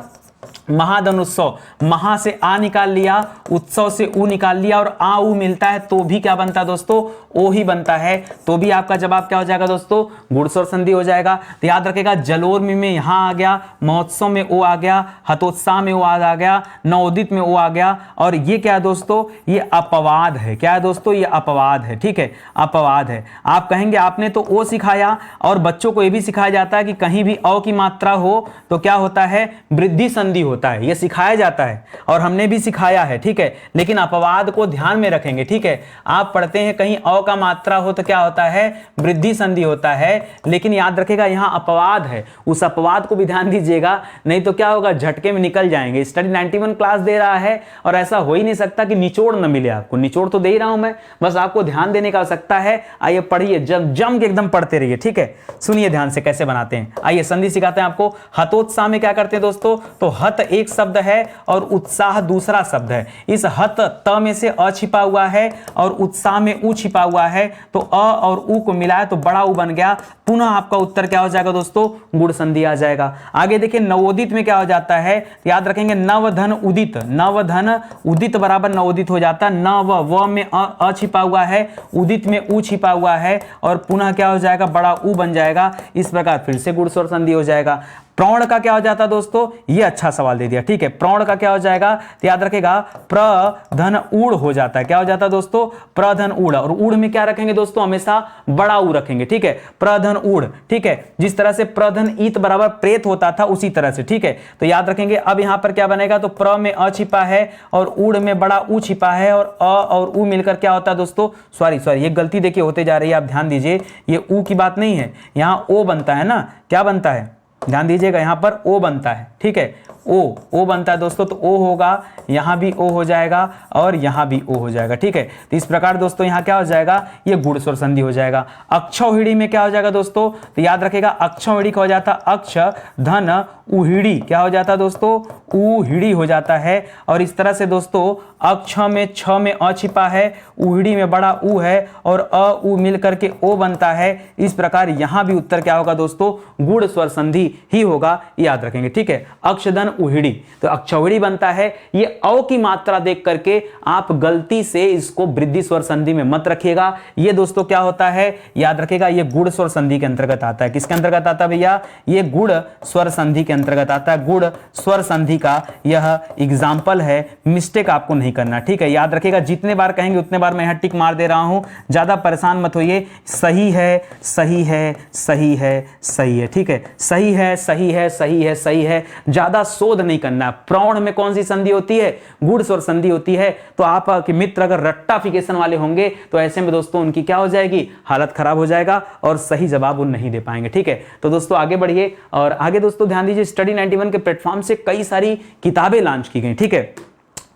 महाधन उत्सव। महा से आ निकाल लिया, उत्सव से उ निकाल लिया, और आ उ मिलता है तो भी क्या बनता है दोस्तों, ओ ही बनता है। तो भी आपका जवाब क्या हो जाएगा दोस्तों, गुणस्वर संधि हो जाएगा। तो याद रखेगा, जलोर्मी में यहां आ गया, महोत्सव में ओ आ गया, हतोत्साह में ओ आ गया, नवोदित में ओ आ गया, और ये क्या है दोस्तों, ये अपवाद है, क्या है दोस्तों, ये अपवाद है, ठीक है, अपवाद है। आप कहेंगे आपने तो ओ सिखाया, और बच्चों को यह भी सिखाया जाता है कि कहीं भी अ की मात्रा हो तो क्या होता है, वृद्धि संधि होता है, यह सिखाया जाता है और हमने भी सिखाया है, ठीक है। लेकिन अपवाद को ध्यान में रखेंगे, ठीक है। आप पढ़ते हैं कहीं अ का मात्रा हो तो क्या होता है, वृद्धि संधि होता है, लेकिन याद रखेगा यहां अपवाद है, उस अपवाद को भी ध्यान दीजिएगा, नहीं तो क्या होगा, झटके में निकल जाएंगे। स्टडी 91 क्लास दे रहा है और ऐसा हो ही नहीं सकता कि निचोड़ न मिले आपको, निचोड़ तो दे ही रहा हूं मैं, बस आपको ध्यान देने का आवश्यकता है। आइए पढ़िए, जम के एकदम पढ़ते रहिए, ठीक है। सुनिए ध्यान से कैसे बनाते हैं, आइए संधि सिखाते हैं आपको। हतोत्साह में क्या करते हैं दोस्तों, तो हत एक शब्द है और उत्साह दूसरा शब्द है। इस हत त में से अ छिपा हुआ है और उत्साह में उ छिपा हुआ है, तो अ और उ को मिलाया तो बड़ा उ बन गया। पुनः आपका उत्तर क्या हो जाएगा दोस्तों, गुण संधि आ जाएगा। आगे देखिए नवोदित में क्या हो जाता है, याद रखेंगे नवधन उदित, नवधन उदित बराबर नवोदित हो जाता है। नव व में अ छिपा हुआ है, उदित में उ छिपा हुआ है, और पुनः क्या हो जाएगा, बड़ा उ बन जाएगा। इस प्रकार फिर से गुण स्वर संधि हो जाएगा। प्रौढ़ का क्या हो जाता है दोस्तों, ये अच्छा सवाल दे दिया, ठीक है। प्रौढ़ का क्या हो जाएगा, तो याद रखेगा प्र धन ऊढ़ हो जाता है, क्या हो जाता है दोस्तों, प्र धन ऊढ़, और ऊढ़ में क्या रखेंगे दोस्तों, हमेशा बड़ा ऊ रखेंगे, ठीक है, प्र धन ऊढ़, ठीक है। जिस तरह से प्र धन ईत बराबर प्रेत होता था उसी तरह से, ठीक है। तो याद रखेंगे अब यहां पर क्या बनेगा, तो प्र में अ छिपा है और ऊढ़ में बड़ा ऊ छिपा है, और अ और उ मिलकर क्या होता है दोस्तों, सॉरी ये गलती देखिए होते जा रही है, आप ध्यान दीजिए, ये ऊ की बात नहीं है, यहां ओ बनता है ना, क्या बनता है, ध्यान दीजिएगा, यहां पर ओ बनता है, ठीक है, ओ बनता है दोस्तों, तो ओ होगा, यहां भी ओ हो जाएगा और यहां भी ओ हो जाएगा, ठीक है। तो इस प्रकार दोस्तों यहां क्या हो जाएगा, ये गुण स्वर संधि हो जाएगा। अक्षौहिड़ी में क्या हो जाएगा दोस्तों, तो याद रखेगा अक्षौहिड़ी का हो जाता अक्ष धन उहिड़ी, क्या हो जाता दोस्तों, उहिड़ी हो जाता है। और इस तरह से दोस्तों अक्ष में छ में अ छिपा है, उहड़ी में बड़ा उ है और अ उ मिल करके ओ बनता है। इस प्रकार यहां भी उत्तर क्या होगा दोस्तों, गुण स्वर संधि ही होगा, याद रखेंगे। ठीक है, अक्षधन उहड़ी तो अक्षौहिड़ी बनता है। ये अ की मात्रा देख करके आप गलती से इसको वृद्धि स्वर संधि में मत रखिएगा। ये दोस्तों क्या होता है, याद रखिएगा, ये गुण स्वर संधि के अंतर्गत आता है। किसके अंतर्गत आता है भैया, ये गुण स्वर संधि के अंतर्गत आता है। गुण स्वर संधि का यह एग्जाम्पल है, मिस्टेक आपको नहीं करना। ठीक है, याद रखिएगा, जितने बार कहेंगे उतने बार मैं यहां टिक मार दे रहा हूं, ज्यादा परेशान मत होइए। सही है, सही है, सही है, सही है। ठीक है, सही है, सही है, सही है, सही है, ज्यादा शोध नहीं करना। प्रौढ़ में कौन सी संधि होती है, गुण स्वर संधि होती है। तो आपके मित्र अगर रट्टाफिकेशन वाले होंगे तो ऐसे में दोस्तों उनकी क्या हो जाएगी, हालत खराब हो जाएगा और सही जवाब वो नहीं दे पाएंगे। ठीक है, तो दोस्तों आगे बढ़िए और आगे दोस्तों ध्यान दीजिए, स्टडी 91 के प्लेटफॉर्म से कई सारी किताबें लॉन्च की गई। ठीक है,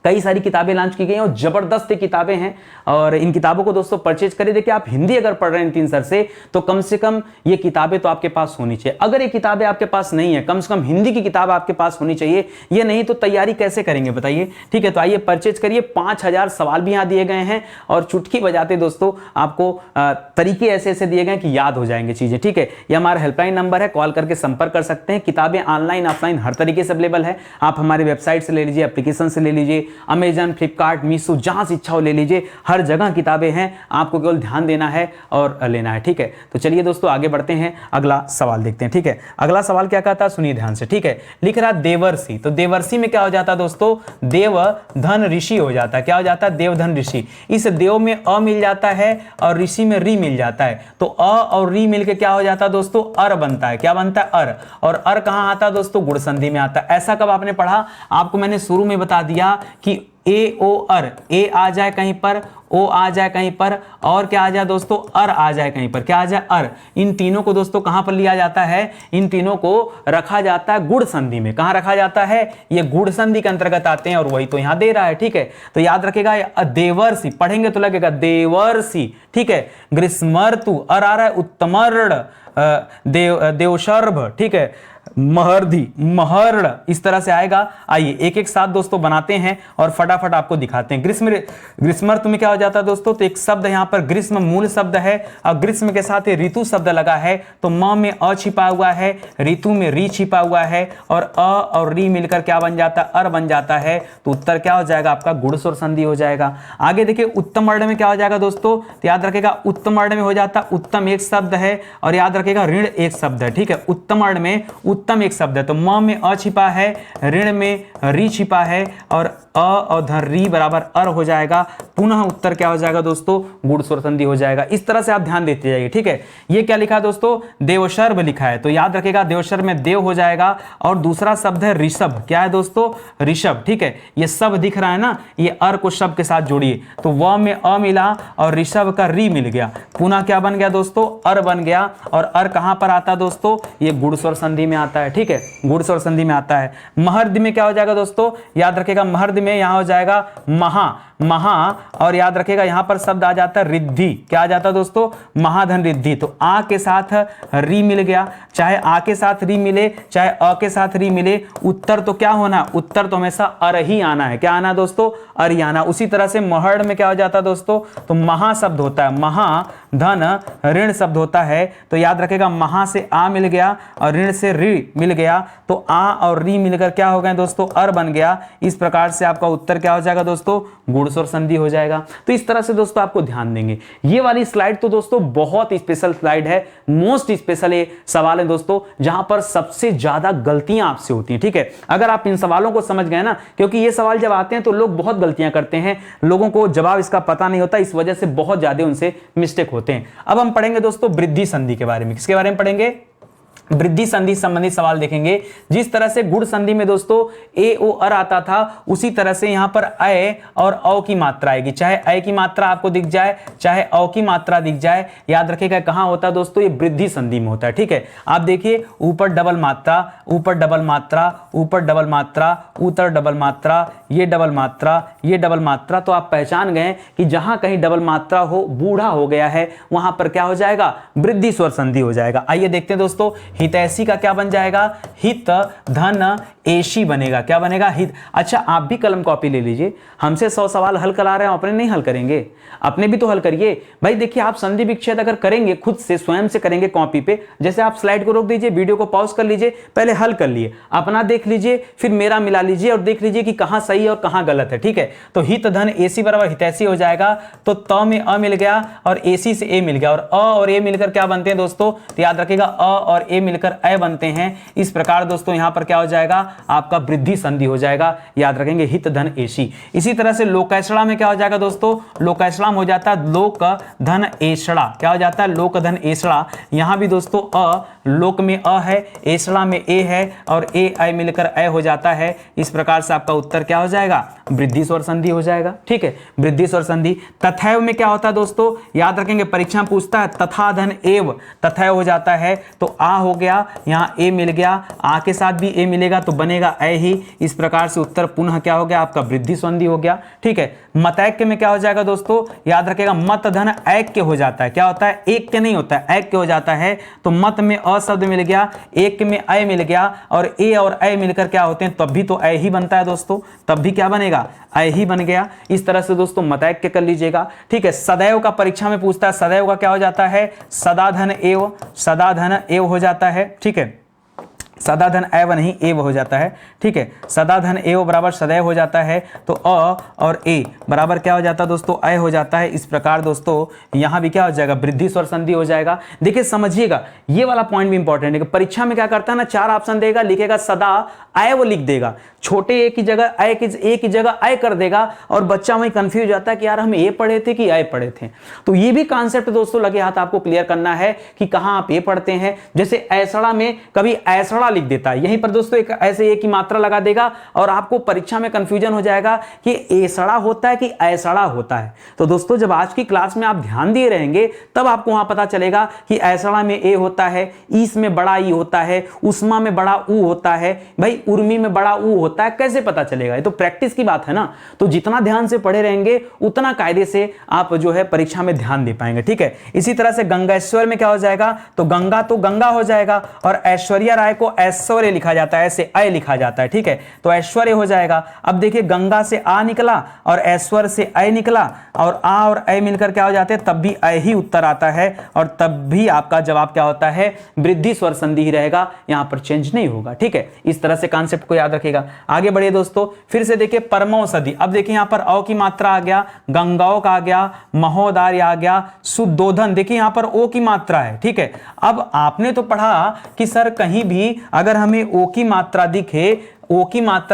कई सारी किताबें लॉन्च की गई और जबरदस्त किताबें हैं और इन किताबों को दोस्तों परचेज करिए। देखिए, आप हिंदी अगर पढ़ रहे हैं 3 सर से तो कम से कम ये किताबें तो आपके पास होनी चाहिए। अगर ये किताबें आपके पास नहीं है, कम से कम हिंदी की किताब आपके पास होनी चाहिए। ये नहीं तो तैयारी कैसे करेंगे बताइए। ठीक है, तो आइए परचेज करिए। 5000 सवाल भी यहाँ दिए गए हैं और चुटकी बजाते दोस्तों आपको तरीके ऐसे ऐसे दिए गए कि याद हो जाएंगे चीजें। ठीक है, ये हमारा हेल्पलाइन नंबर है, कॉल करके संपर्क कर सकते हैं। किताबें ऑनलाइन ऑफलाइन हर तरीके से अवेलेबल है। आप हमारे वेबसाइट से ले लीजिए, एप्लीकेशन से ले लीजिए, अमेजन, फ्लिपकार्ट, मीशो, जहां से इच्छा हो ले लीजिए। हर जगह किताबें हैं, आपको केवल ध्यान देना है और लेना है। ठीक है, तो चलिए दोस्तों आगे बढ़ते हैं, अगला सवाल देखते हैं। ठीक है, अगला सवाल क्या कहता है, सुनिए ध्यान से। ठीक है, लिख रहा देवर्षि, तो देवर्षि में क्या हो जाता है दोस्तों, देव धन ऋषि हो जाता है। क्या हो जाता है, देव धन ऋषि। इस देव में अ मिल जाता है और ऋषि में री मिल जाता है, तो अ और री मिलकर क्या हो जाता है दोस्तों, अर बनता है। क्या बनता है, अर। और अर कहां आता है दोस्तों, गुण संधि में आता है। ऐसा कब आपने पढ़ा, आपको मैंने शुरू में बता दिया कि ए ओ अर, ए आ जाए कहीं पर, ओ आ जाए कहीं पर और क्या आ जाए दोस्तों, अर आ जाए कहीं पर। क्या आ जाए, अर। इन तीनों को दोस्तों कहां पर लिया जाता है, इन तीनों को रखा जाता है गुण संधि में। कहां रखा जाता है, ये गुण संधि के अंतर्गत आते हैं और वही तो यहां दे रहा है। ठीक है, तो याद रखेगा देवर्षि, पढ़ेंगे तो लगेगा देवर्षि। ठीक है, ग्रीष्मर्तु, अर आ रहा है, उत्तमर्ण, देवशर्भ, ठीक है, महर्धि, महर्ण, इस तरह से आएगा। आइए एक एक साथ दोस्तों बनाते हैं और फटाफट आपको दिखाते हैं। ग्रीष्मर्तु में क्या हो जाता है दोस्तों, तो एक शब्द यहां पर ग्रीष्म मूल शब्द है और ग्रीष्म के साथ ऋतु शब्द लगा है, तो म में अ छिपा हुआ है, ऋतु में री छिपा हुआ है और अ और री मिलकर क्या बन जाता है, अर बन जाता है। तो उत्तर क्या हो जाएगा आपका, गुण स्वर संधि हो जाएगा। आगे देखिए उत्तम वर्ण में क्या हो जाएगा दोस्तों, तो याद रखेगा उत्तम वर्ण में हो जाता, उत्तम एक शब्द है और याद रखेगा ऋण एक शब्द है। ठीक है, उत्तम वर्ण में उत्तम एक शब्द है, तो म में अ छिपा है, ऋण में री छिपा है और अ और धन री बराबर अर हो जाएगा। पुनः उत्तर क्या हो जाएगा दोस्तों, गुण स्वर संधि हो जाएगा। इस तरह से आप ध्यान देते जाइए। ठीक है, ये क्या लिखा है दोस्तों, देवशर्भ लिखा है, तो याद रखेगा देवशर्भ में देव हो जाएगा और दूसरा शब्द है ऋषभ। क्या है दोस्तों, ऋषभ। ठीक है, ये सब दिख रहा है ना, ये अर को शब्द के साथ जोड़िए, तो व में अ मिला और ऋषभ का री मिल गया, पुनः क्या बन गया दोस्तों, अर बन गया। और अर कहां पर आता है दोस्तों, ये गुण स्वर संधि में आता है। ठीक है, गुण स्वर संधि में आता है। महर्द में क्या हो जाएगा दोस्तों, याद रखेगा महर्द में यहां हो जाएगा महा, महा और याद रखेगा यहां पर शब्द आ जाता है रिद्धि। क्या आ जाता है दोस्तों, महाधन रिद्धि। तो आ के साथ री मिल गया, चाहे आ के साथ री मिले चाहे अ के साथ री मिले, उत्तर तो क्या होना, उत्तर तो हमेशा अर ही आना है। क्या आना दोस्तों, अर ही आना। उसी तरह से महर्द में क्या हो जाता है दोस्तों, तो महा शब्द होता है, महा धन ऋण शब्द होता है, तो याद रखेगा महा से आ मिल गया और ऋण से री मिल गया, तो आ और री मिलकर क्या हो गए दोस्तों, अर बन गया। इस प्रकार से आपका उत्तर क्या हो जाएगा दोस्तों, गुण स्वर संधि हो जाएगा। तो इस तरह से दोस्तों आपको ध्यान देंगे। ये वाली स्लाइड तो दोस्तों बहुत स्पेशल स्लाइड है, मोस्ट स्पेशल ये सवाल है दोस्तों, जहां पर सबसे ज्यादा गलतियां आपसे होती हैं। ठीक है, अगर आप इन सवालों को समझ गए ना, क्योंकि ये सवाल जब आते हैं तो लोग बहुत गलतियां करते हैं, लोगों को जवाब इसका पता नहीं होता, इस वजह से बहुत ज्यादा उनसे मिस्टेक होते हैं। अब हम पढ़ेंगे दोस्तों वृद्धि संधि के बारे में। किसके बारे में पढ़ेंगे, वृद्धि संधि संबंधित सवाल देखेंगे। जिस तरह से गुण संधि में दोस्तों ए ओ अर आता था, उसी तरह से यहां पर अ और औ की मात्रा आएगी। चाहे अ की मात्रा आपको दिख जाए चाहे औ की मात्रा दिख जाए, याद रखिएगा कहां होता है दोस्तों, ये वृद्धि संधि में होता है। ठीक है, आप देखिए ऊपर डबल मात्रा, ऊपर डबल मात्रा, ऊपर डबल मात्रा, ऊपर डबल मात्रा, ये डबल मात्रा, ये डबल मात्रा, तो आप पहचान गए कि जहां कहीं डबल मात्रा हो, बूढ़ा हो गया है, वहां पर क्या हो जाएगा, वृद्धि स्वर संधि हो जाएगा। आइए देखते हैं दोस्तों, हितैषी का क्या बन जाएगा, हित धन एशी बनेगा। क्या बनेगा, हित। अच्छा आप भी कलम कॉपी ले लीजिए, हमसे 100 सवाल हल करा रहे हैं, अपने नहीं हल करेंगे, अपने भी तो हल करिए भाई। देखिए आप संधि विच्छेद अगर करेंगे खुद से, स्वयं से करेंगे कॉपी पे, जैसे आप स्लाइड को रोक दीजिए, वीडियो को पॉज कर लीजिए, पहले हल कर लिए, अपना देख लीजिए, फिर मेरा मिला लीजिए और देख लीजिए कि कहां सही है और कहां गलत है। ठीक है, तो हित धन एसी बराबर हितैषी हो जाएगा, तो त में अ मिल गया और एसी से ए मिल गया, और अ और ए मिलकर क्या बनते हैं दोस्तों, तो याद रखिएगा अ और ए मिलकर ए बनते हैं। इस प्रकार दोस्तों यहां पर क्या हो जाएगा, आपका वृद्धि संधि हो जाएगा, याद रखेंगे हित धन एसी। इसी तरह से लोकैषणा में क्या हो जाएगा दोस्तों, लोकैषणा में हो जाता है लोक धन एषणा। क्या हो जाता है, लोक धन एषणा। यहां भी दोस्तों अ, लोक में अ है, एषणा में ए है, और ए आई मिलकर ए हो जाता है। इस प्रकार से आपका उत्तर क्या हो जाएगा, वृद्धि स्वर संधि हो जाएगा। ठीक है, वृद्धि स्वर संधि। तथैव में क्या होता है दोस्तों, याद रखेंगे परीक्षा में पूछता है, तथा धन एव, तथैव हो जाता है, तो आ हो गया, यहाँ ए मिल गया, आ के साथ भी ए मिलेगा तो बनेगा ए ही। इस प्रकार से उत्तर पुनः क्या हो गया, आपका वृद्धि संधि हो गया। ठीक है, मतैक्य में क्या हो जाएगा दोस्तों, याद रखेगा मत धन ऐक्य हो जाता है। क्या होता है, एक के नहीं होता है, ऐक्य हो जाता है। तो मत में अ शब्द मिल गया, एक में ए मिल गया, और ए और ए मिलकर क्या होते हैं, तब भी तो ए ही बनता है दोस्तों, तब भी क्या बनेगा, ए ही बन गया। इस तरह से दोस्तों मतैक्य कर लीजिएगा। ठीक है, सदैव का परीक्षा में पूछता है, सदैव का क्या हो जाता है, सदा धन एव, सदा धन एव हो जाता है। ठीक है, सदा धन एव नहीं एव हो जाता है। ठीक है, सदा धन एव बराबर सदैव हो जाता है, तो अ और ए बराबर क्या हो जाता है दोस्तों, ए हो जाता है। इस प्रकार दोस्तों यहां भी क्या हो जाएगा, वृद्धि स्वर संधि हो जाएगा। देखिए समझिएगा, ये वाला पॉइंट भी इंपॉर्टेंट है कि परीक्षा में क्या करता है ना, 4 ऑप्शन देगा, लिखेगा सदा एव लिख देगा, छोटे ए की जगह ए की जगह ए कर देगा, और बच्चा वहीं कंफ्यूज जाता है कि यार हम ए पढ़े थे कि ए पढ़े थे। तो ये भी कॉन्सेप्ट दोस्तों लगे हाथ आपको क्लियर करना है कि कहां आप ए पढ़ते हैं। जैसे ऐसड़ा में कभी ऐसड़ा लिख देता है, यहीं पर दोस्तों एक ऐसे ए की मात्रा लगा देगा, और आपको परीक्षा में कंफ्यूजन हो जाएगा कि एसड़ा होता है कि ऐसड़ा होता है। तो दोस्तों जब आज की क्लास में आप ध्यान दिए रहेंगे, तब आपको वहां पता चलेगा कि ऐसड़ा में ए होता है, ईस में बड़ा ई होता है, उस्मा में बड़ा ऊ होता है, भाई उर्मी में बड़ा ऊ होता है, कैसे पता चलेगा, ये तो प्रैक्टिस की बात है ना। तो जितना ध्यान से पढ़े रहेंगे उतना कायदे से आप जो है परीक्षा में ध्यान दे पाएंगे। ठीक है, इसी तरह से गंगेश्वर में क्या हो जाएगा, तो गंगा हो जाएगा, और ऐश्वर्या राय को ऐश्वर्य लिखा जाता है, ऐसे ऐ लिखा जाता है। ठीक है, तो ऐश्वर्य हो जाएगा। अब देखिए गंगा से आ निकला और ऐश्वर्य से ऐ निकला, और आ और ऐ मिलकर क्या हो जाते हैं, तब भी ऐ ही उत्तर आता है, और तब भी आपका जवाब क्या होता है, वृद्धि स्वर संधि ही रहेगा, यहां पर चेंज नहीं होगा। ठीक है, इस तरह से कॉन्सेप्ट को याद रखिएगा। आगे बढ़िए दोस्तों, फिर से देखिए परमौषधि। अब देखिए यहां पर औ की मात्रा आ गया, गंगाओं का आ गया, महोदार्य आ गया, सुदोधन, देखिए यहां पर ओ की मात्रा है। ठीक है, अब आपने तो पढ़ा कि सर कहीं भी अगर हमें ओ की मात्रा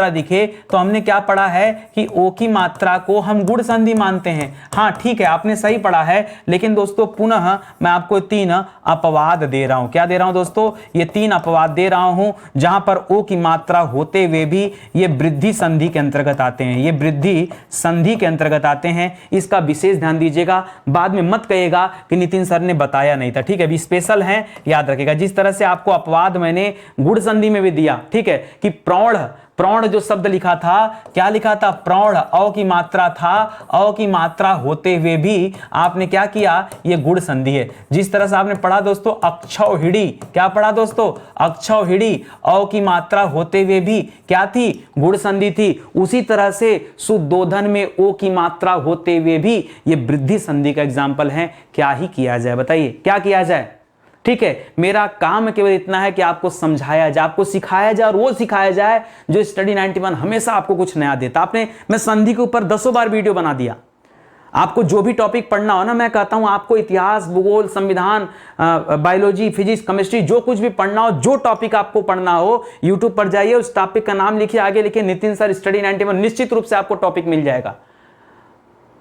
दिखे तो हमने क्या पढ़ा है कि ओ की मात्रा को हम गुण संधि मानते हैं। हाँ ठीक है, आपने सही पढ़ा है, लेकिन दोस्तों पुनः मैं आपको 3 अपवाद दे रहा हूं। क्या दे रहा हूं दोस्तों, ये 3 अपवाद दे रहा हूं, जहां पर ओ की मात्रा होते हुए भी ये वृद्धि संधि के अंतर्गत आते हैं, ये वृद्धि संधि के अंतर्गत आते हैं। इसका विशेष ध्यान दीजिएगा, बाद में मत कहिएगा कि नितिन सर ने बताया नहीं था। ठीक है, अभी स्पेशल है, याद रखिएगा। जिस तरह से आपको अपवाद मैंने गुण संधि में भी दिया, ठीक है, कि प्रौढ़ जो शब्द लिखा था, क्या लिखा था, प्रौढ़, औ की मात्रा था, औ की मात्रा होते हुए भी आपने क्या किया, ये गुण संधि है। जिस तरह से आपने पढ़ा दोस्तों अक्षौहिणी, क्या पढ़ा दोस्तों, अक्षौहिणी, औ की मात्रा होते हुए भी क्या थी, गुण संधि थी। उसी तरह से सुदोधन में ओ की मात्रा होते हुए भी ये वृद्धि संधि का एग्जाम्पल है। क्या ही किया जाए, बताइए क्या किया जाए। ठीक है, मेरा काम केवल इतना है कि आपको समझाया जाए, आपको सिखाया जाए, और वो सिखाया जाए जो स्टडी 91 हमेशा आपको कुछ नया देता। मैं संधि के ऊपर 10 बार वीडियो बना दिया। आपको जो भी टॉपिक पढ़ना हो ना, मैं कहता हूं आपको इतिहास, भूगोल, संविधान, बायोलॉजी, फिजिक्स, केमिस्ट्री, जो कुछ भी पढ़ना हो, जो टॉपिक आपको पढ़ना हो, यूट्यूब पर जाइए, उस टॉपिक का नाम लिखिए, आगे लिखिए नितिन सर स्टडी 91, निश्चित रूप से आपको टॉपिक मिल जाएगा,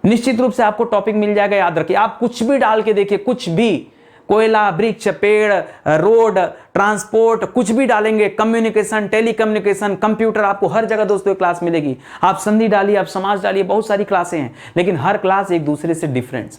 निश्चित रूप से आपको टॉपिक मिल जाएगा। याद रखिए, आप कुछ भी डाल के देखिए, कुछ भी, कोयला, वृक्ष, पेड़, रोड, ट्रांसपोर्ट, कुछ भी डालेंगे, कम्युनिकेशन, टेलीकम्युनिकेशन, कंप्यूटर, आपको हर जगह दोस्तों क्लास मिलेगी। आप संधि डालिए, आप समाज डालिए, बहुत सारी क्लासें हैं, लेकिन हर क्लास एक दूसरे से डिफरेंट,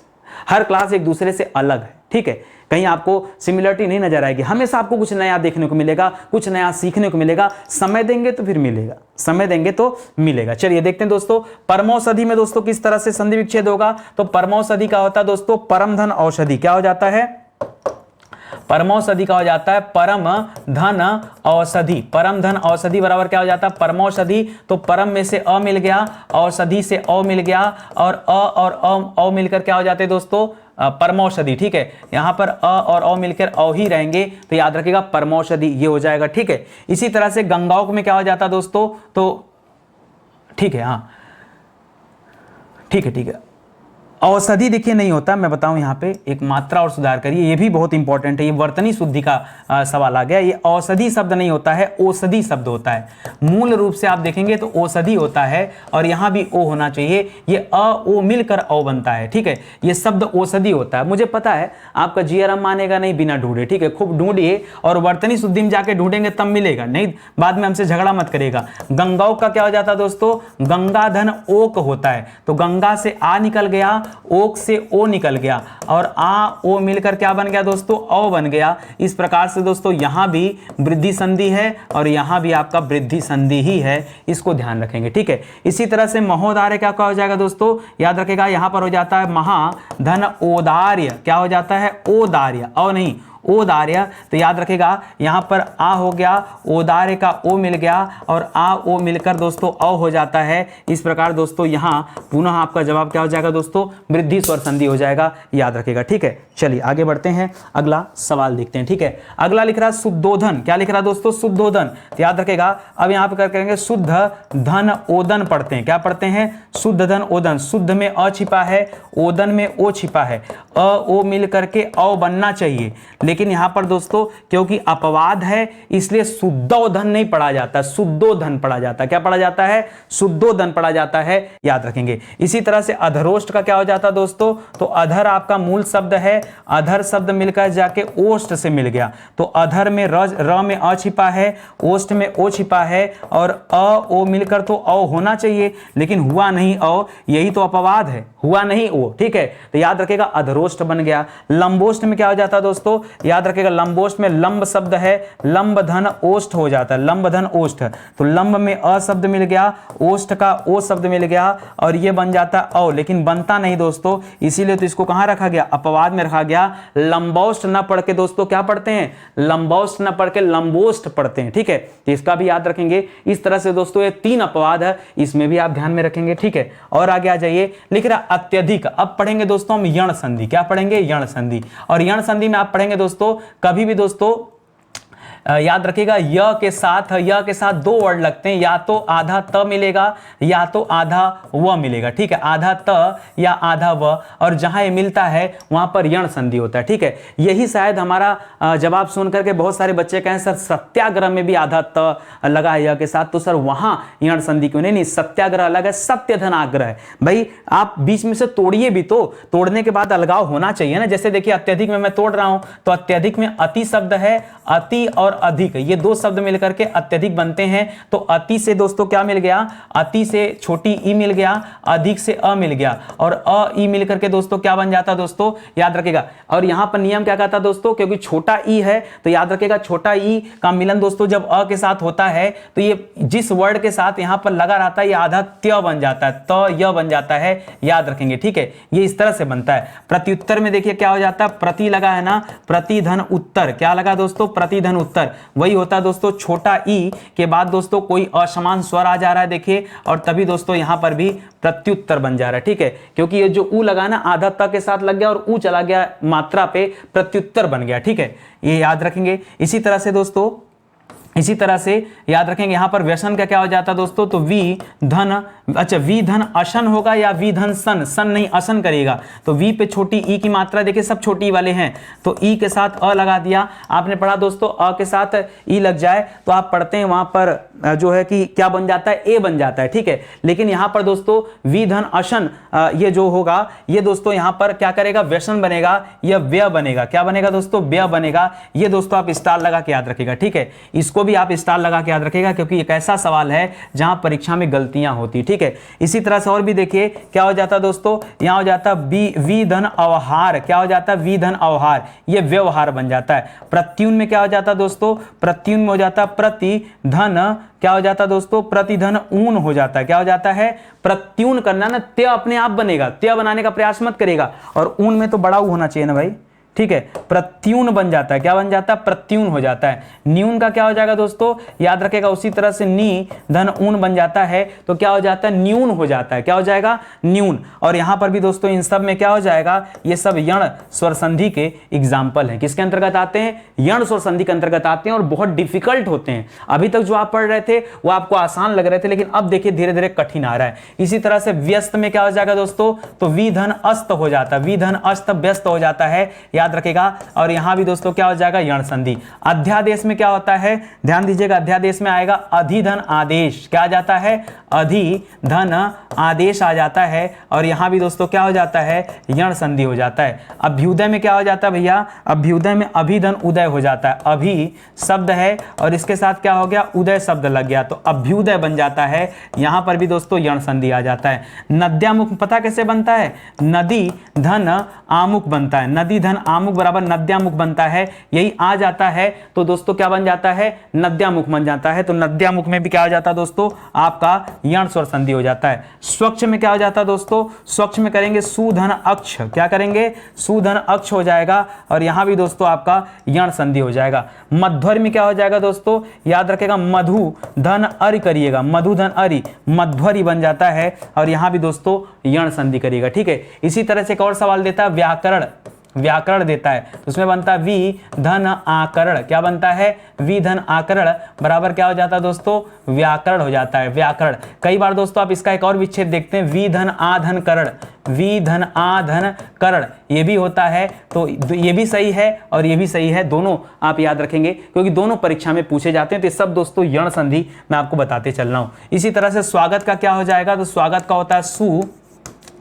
हर क्लास एक दूसरे से अलग है। ठीक है, कहीं आपको सिमिलरिटी नहीं नजर आएगी, हमेशा आपको कुछ नया देखने को मिलेगा, कुछ नया सीखने को मिलेगा। समय देंगे तो फिर मिलेगा, समय देंगे तो मिलेगा। चलिए देखते हैं दोस्तों, परमौषधि में दोस्तों किस तरह से संधि विच्छेद होगा। तो परमौषधि का होता है दोस्तों परमधन औषधि। क्या हो जाता है, परमौषधि का हो जाता है परम धन औषधि। परम धन औषधि बराबर क्या हो जाता है परमौषधि। तो परम में से अ मिल गया, औषधि से औ मिल गया, और अ और औ मिलकर क्या हो जाते हैं दोस्तों परमौषधि। ठीक है, यहां पर अ और औ मिलकर औ ही रहेंगे, तो याद रखिएगा परमौषधि ये हो जाएगा। ठीक है, इसी तरह से गंगाओं में क्या हो जाता दोस्तों, तो ठीक है, हाँ ठीक है ठीक है, औषधि देखिए नहीं होता, मैं बताऊं यहाँ पे एक मात्रा और सुधार करिए, ये भी बहुत इंपॉर्टेंट है, ये वर्तनी शुद्धि का सवाल आ गया। ये औषधि शब्द नहीं होता है, औषधि शब्द होता है। मूल रूप से आप देखेंगे तो औषधि होता है, और यहाँ भी ओ होना चाहिए, ये अ ओ मिलकर औ बनता है। ठीक है, ये शब्द औषधि होता है। मुझे पता है आपका जीआरएम मानेगा नहीं बिना ढूंढे, ठीक है, खूब ढूंढिए, और वर्तनी शुद्धि में जाके ढूंढेंगे तब मिलेगा, नहीं बाद में हमसे झगड़ा मत करेगा। गंगाओं का क्या हो जाता है दोस्तों, गंगाधन ओक होता है। तो गंगा से आ निकल गया, ओक से ओ निकल गया, और आ ओ मिलकर क्या बन गया दोस्तों, औ बन गया। इस प्रकार से दोस्तों यहां भी वृद्धि संधि है, और यहां भी आपका वृद्धि संधि ही है, इसको ध्यान रखेंगे। ठीक है, इसी तरह से महोदार्य क्या हो जाएगा दोस्तों, याद रखेगा यहां पर हो जाता है महाधन ओदार्य, क्या हो जाता है ओदार्य, औ नहीं ओदार्य। तो याद रखेगा यहां पर आ हो गया, ओदार्य का ओ मिल गया, और आ ओ मिलकर दोस्तों औ हो जाता है। इस प्रकार दोस्तों यहां पुनः आपका जवाब क्या हो जाएगा दोस्तों, वृद्धि स्वर संधि हो जाएगा, याद रखेगा। ठीक है, चलिए आगे बढ़ते हैं, अगला सवाल देखते हैं। ठीक है, अगला लिख रहा है शुद्धोधन, क्या लिख रहा है दोस्तों शुद्धोधन। तो याद रखेगा अब यहां पर करेंगे शुद्ध धन ओदन पढ़ते हैं, क्या पढ़ते हैं शुद्ध धन ओदन। शुद्ध में अ छिपा है, ओदन में ओ छिपा है, अ ओ मिल करके औ बनना चाहिए, लेकिन यहां पर दोस्तों क्योंकि अपवाद है इसलिए शुद्धोधन नहीं पढ़ा जाता, शुद्धोधन पढ़ा जाता है। क्या पढ़ा जाता है, शुद्धोधन पढ़ा जाता है, याद रखेंगे। इसी तरह से अधरोष्ट का क्या हो जाता है दोस्तों, तो अधर आपका मूल शब्द है, अधर शब्द मिलकर जाके ओष्ठ से मिल गया। तो अधर में र में अ छिपा है, ओष्ठ में ओ छिपा है, और अ ओ मिलकर तो औ होना चाहिए, लेकिन हुआ नहीं औ, यही तो अपवाद है, हुआ नहीं ओ। ठीक है, तो याद रखेगा अधरोष्ठ बन गया। लंबोष्ठ में क्या हो जाता है दोस्तों, याद रखेगा लंबोष्ठ में लंब शब्द है, लंब धन ओष्ठ हो जाता है, लंब धन ओष्ठ। तो लंब में अ शब्द मिल गया, ओष्ठ का ओ शब्द मिल गया, और ये बन जाता औ, लेकिन बनता नहीं दोस्तों, इसीलिए तो इसको कहां रखा गया, अपवाद में रखा गया। लंबोष्ठ न पढ़ के दोस्तों क्या पढ़ते हैं, लंबोष्ठ न पढ़ के लंबोष्ठ पढ़ते हैं। ठीक है, तो इसका भी याद रखेंगे। इस तरह से दोस्तों ये 3 अपवाद है, इसमें भी आप ध्यान में रखेंगे। ठीक है, और आगे आ जाइए, लिख रहा अत्यधिक। अब पढ़ेंगे दोस्तों हम यण संधि, क्या पढ़ेंगे यण संधि। और यण संधि में आप पढ़ेंगे दोस्तों कभी भी दोस्तों याद रखिएगा य के साथ 2 वर्ड लगते हैं, या तो आधा त मिलेगा या तो आधा व मिलेगा। ठीक है, आधा त या आधा व, और जहां ये मिलता है वहां पर यण संधि होता है। ठीक है, यही शायद हमारा जवाब सुन करके बहुत सारे बच्चे कहें सर सत्याग्रह में भी आधा त लगा है य के साथ, तो सर वहां यण संधि क्यों नहीं, सत्याग्रह अलग है, सत्य धन आग्रह है। भाई आप बीच में से तोड़िए भी, तो तोड़ने के बाद अलगाव होना चाहिए ना। जैसे देखिए अत्यधिक में मैं तोड़ रहा हूं, तो अत्यधिक में अति शब्द है, अति और अधिक, ये 2 शब्द मिलकर के अत्यधिक बनते हैं। तो अति से दोस्तों क्या मिल गया, अति से छोटी ई मिल गया, अधिक से अ मिल गया, और अ ई मिलकर के दोस्तों क्या बन जाता दोस्तों, याद रखेगा। और यहां पर नियम क्या कहता दोस्तों, क्योंकि छोटा ई है तो याद रखेगा छोटा ई का मिलन दोस्तों जब अ के साथ होता है तो ये जिस वर्ड के साथ यहां पर लगा रहता है ये आधा त्य बन जाता है, त य बन जाता है, याद रखेंगे। ठीक है, ये इस तरह से बनता है। प्रत्युत्तर में देखिए क्या हो जाता है, प्रति लगा है ना, प्रति धन उत्तर, क्या लगा दोस्तों प्रति धन उत्तर, वही होता है दोस्तों छोटा ई के बाद दोस्तों कोई असमान स्वर आ जा रहा है देखिए, और तभी दोस्तों यहां पर भी प्रत्युत्तर बन जा रहा है। ठीक है, क्योंकि ये जो ऊ लगा ना आधा त के साथ लग गया और ऊ चला गया मात्रा पे, प्रत्युत्तर बन गया। ठीक है, ये याद रखेंगे। इसी तरह से दोस्तों इसी तरह से याद रखेंगे यहां पर व्यसन का क्या हो जाता है दोस्तों, तो वी धन, अच्छा वी धन अशन होगा या वी धन सन, सन नहीं अशन करेगा। तो वी पे छोटी ई की मात्रा देखिए सब छोटी वाले हैं, तो ई के साथ अ लगा दिया। आपने पढ़ा दोस्तों अ के साथ ई लग जाए तो आप पढ़ते हैं वहां पर जो है कि क्या बन जाता है, ए बन जाता है। ठीक है, लेकिन यहां पर दोस्तों वी धन अशन ये जो होगा ये दोस्तों यहां पर क्या करेगा, व्यसन बनेगा, यह व्यय बनेगा। क्या बनेगा दोस्तों, व्यय बनेगा। ये दोस्तों आप स्टार लगा के याद रखेगा। ठीक है, इसको भी आप स्टार लगा के याद रखेगा क्योंकि एक ऐसा सवाल है जहां परीक्षा में गलतियां होती। ठीक है, इसी तरह से और भी देखिए क्या हो जाता दोस्तों, यहां हो जाता वी धन अवहार, क्या हो जाता है वी धन अवहार, ये व्यवहार बन जाता है। प्रत्युन में क्या हो जाता दोस्तों, प्रत्युन में हो जाता प्रति धन, क्या हो जाता दोस्तों प्रतिधन ऊन हो जाता है। क्या हो जाता है, प्रत्युन करना ना, त्य अपने आप बनेगा, त्य बनाने का प्रयास मत करेगा, और ऊन में तो बड़ा ऊ होना चाहिए ना भाई। ठीक है, प्रत्यून बन जाता है, क्या बन जाता है, प्रत्यून हो जाता है। न्यून का क्या हो जाएगा दोस्तों, याद रखेगा, उसी तरह से नी धन ऊन बन जाता है तो क्या हो जाता है, न्यून हो जाता है, क्या हो जाएगा, न्यून। और यहां पर भी दोस्तों इन सब में क्या हो जाएगा, ये सब यण स्वर संधि के एग्जाम्पल हैं। किसके अंतर्गत आते हैं, यण स्वर संधि के अंतर्गत आते हैं और बहुत डिफिकल्ट होते हैं। अभी तक जो आप पढ़ रहे थे वो आपको आसान लग रहे थे, लेकिन अब देखिए धीरे धीरे कठिन आ रहा है। इसी तरह से व्यस्त में क्या हो जाएगा दोस्तों, तो वी धन अस्त हो जाता है, वी धन अस्त व्यस्त हो जाता है, याद रखेगा। और यहां भी दोस्तों क्या हो जाएगा, यण संधि। अध्यादेश में क्या होता है, ध्यान दीजिएगा, अध्यादेश में आएगा अधिधन आदेश, क्या आ जाता है, अधिधन आदेश आ जाता है। और यहां भी दोस्तों क्या हो जाता है, यण संधि हो जाता है। अभ्युदय में क्या हो जाता है भैया, अभ्युदय में अभिधन उदय हो जाता है, अभि शब्द है और इसके साथ क्या हो गया, उदय शब्द लग गया तो अभ्युदय बन जाता है। यहां पर भी दोस्तों यण संधि आ जाता है। नद्यामुख पता कैसे बनता है, नदी धन आमुख बनता है, नदी धन आमुख बराबर नद्यामुख बनता है, यही आ जाता है तो दोस्तों क्या बन जाता है, नद्यामुख बन जाता है। तो नद्यामुख में भी क्या हो जाता है दोस्तों, आपका यण स्वर संधि हो जाता है। स्वच्छ में क्या हो जाता है दोस्तों, स्वच्छ में करेंगे सुधन अक्ष, क्या करेंगे, सुधन अक्ष हो जाएगा और यहां भी दोस्तों आपका यण संधि हो जाएगा। मध्वरी में क्या हो जाएगा दोस्तों, याद रखेगा, मधु धन अरि करिएगा, मधु धन अरि, मध्वरी बन जाता है और यहां भी दोस्तों यण संधि करिएगा, ठीक है। इसी तरह से एक और सवाल देता है व्याकरण, व्याकरण देता है तो उसमें बनता है वी धन आकरण, क्या बनता है, वी धन आकरण बराबर क्या हो जाता है दोस्तों, व्याकरण हो जाता है, व्याकरण। कई बार दोस्तों आप इसका एक और विच्छेद देखते हैं, वी धन आधन करण, वी धन आधन करण, ये भी होता है तो ये भी सही है और ये भी सही है, दोनों आप याद रखेंगे क्योंकि दोनों परीक्षा में पूछे जाते हैं। तो ये सब दोस्तों यण संधि मैं आपको बताते चल रहा हूं। इसी तरह से स्वागत का क्या हो जाएगा, तो स्वागत का होता है सु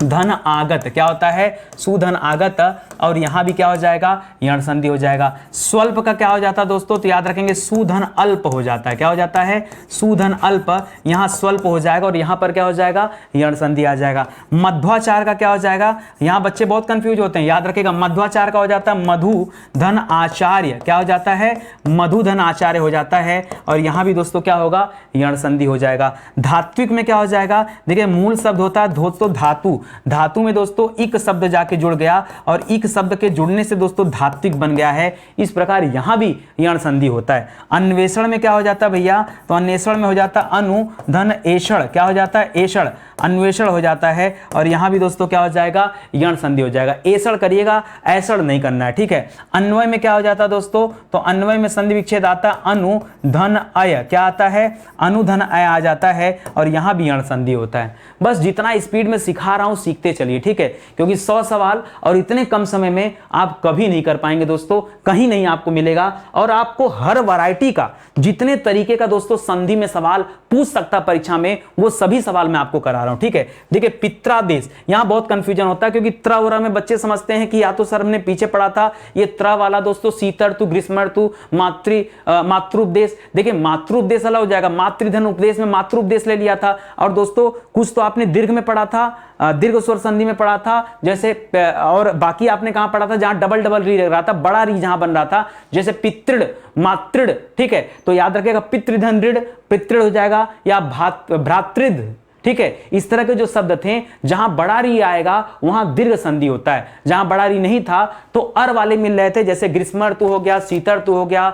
धन आगत, क्या होता है, सुधन आगत और यहां भी क्या हो जाएगा, यण संधि हो जाएगा। स्वल्प का क्या हो जाता है दोस्तों, तो याद रखेंगे सुधन अल्प हो जाता है, क्या हो जाता है, सुधन अल्प, यहां स्वल्प हो जाएगा और यहां पर क्या हो जाएगा, यण संधि आ जाएगा। मध्वाचार का क्या हो जाएगा, यहां बच्चे बहुत कंफ्यूज होते हैं, याद रखेगा मध्वाचार का हो जाता है मधु धन आचार्य, क्या हो जाता है, मधु धन आचार्य हो जाता है और यहां भी दोस्तों क्या होगा, यण संधि हो जाएगा। धात्विक में क्या हो जाएगा, देखिए मूल शब्द होता है दोस्तों धातु, धातु में दोस्तों इक शब्द जाके जुड़ गया और इक शब्द के जुड़ने से दोस्तों धात्विक बन गया है, इस प्रकार यहां भी यण संधि होता है। अन्वेषण में क्या हो जाता है भैया, तो अन्वेषण में हो जाता है अनु धन एषण, क्या हो जाता है, एषण, अन्वेषण हो जाता है और यहां भी दोस्तों क्या हो जाएगा, यण संधि हो जाएगा। एषण करिएगा, ऐषण नहीं करना है, ठीक है। अन्वय में क्या हो जाता है दोस्तों, तो अन्वय में संधि विच्छेद आता है अनु धन अय, क्या आता है, अनु धन अय आ जाता है और यहां भी यण संधि होता है। बस जितना स्पीड में सिखा रहा हूं सीखते चलिए, ठीक है, क्योंकि 100 सवाल और इतने कम समय में आप कभी नहीं कर पाएंगे दोस्तों, कहीं नहीं आपको मिलेगा। और आपको हर वैरायटी का, जितने तरीके का दोस्तों संधि में सवाल पूछ सकता परीक्षा में, वो सभी सवाल मैं आपको करा रहा हूं, ठीक है। देखिए पित्रादेश, यहां बहुत कंफ्यूजन होता है क्योंकि त्र वरा में बच्चे समझते हैं कि या तो सर हमने पीछे पढ़ा था ये त्र वाला दोस्तों शीतर तु ग्रीष्म तु मातृपदेश, देखिए मातृपदेश अलग हो जाएगा, मातृधन उपदेश में मातृपदेश ले लिया था। और दोस्तों कुछ तो आपने दीर्घ में पढ़ा था, दीर्घ स्वर संधि में पढ़ा था जैसे, और बाकी आपने कहां पढ़ा था जहां डबल डबल री लग रहा था, बड़ा री जहां बन रहा था जैसे पितृण मातृण, ठीक है। तो याद रखिएगा पितृधन ऋण पितृण हो जाएगा या भ्रातृध, ठीक है। इस तरह के जो शब्द थे जहां बड़ा री आएगा वहां दीर्घ संधि होता है, जहां बड़ा री नहीं था तो अर वाले मिल रहे थे, जैसे ग्रीष्म ऋतु हो गया, शीत ऋतु हो गया,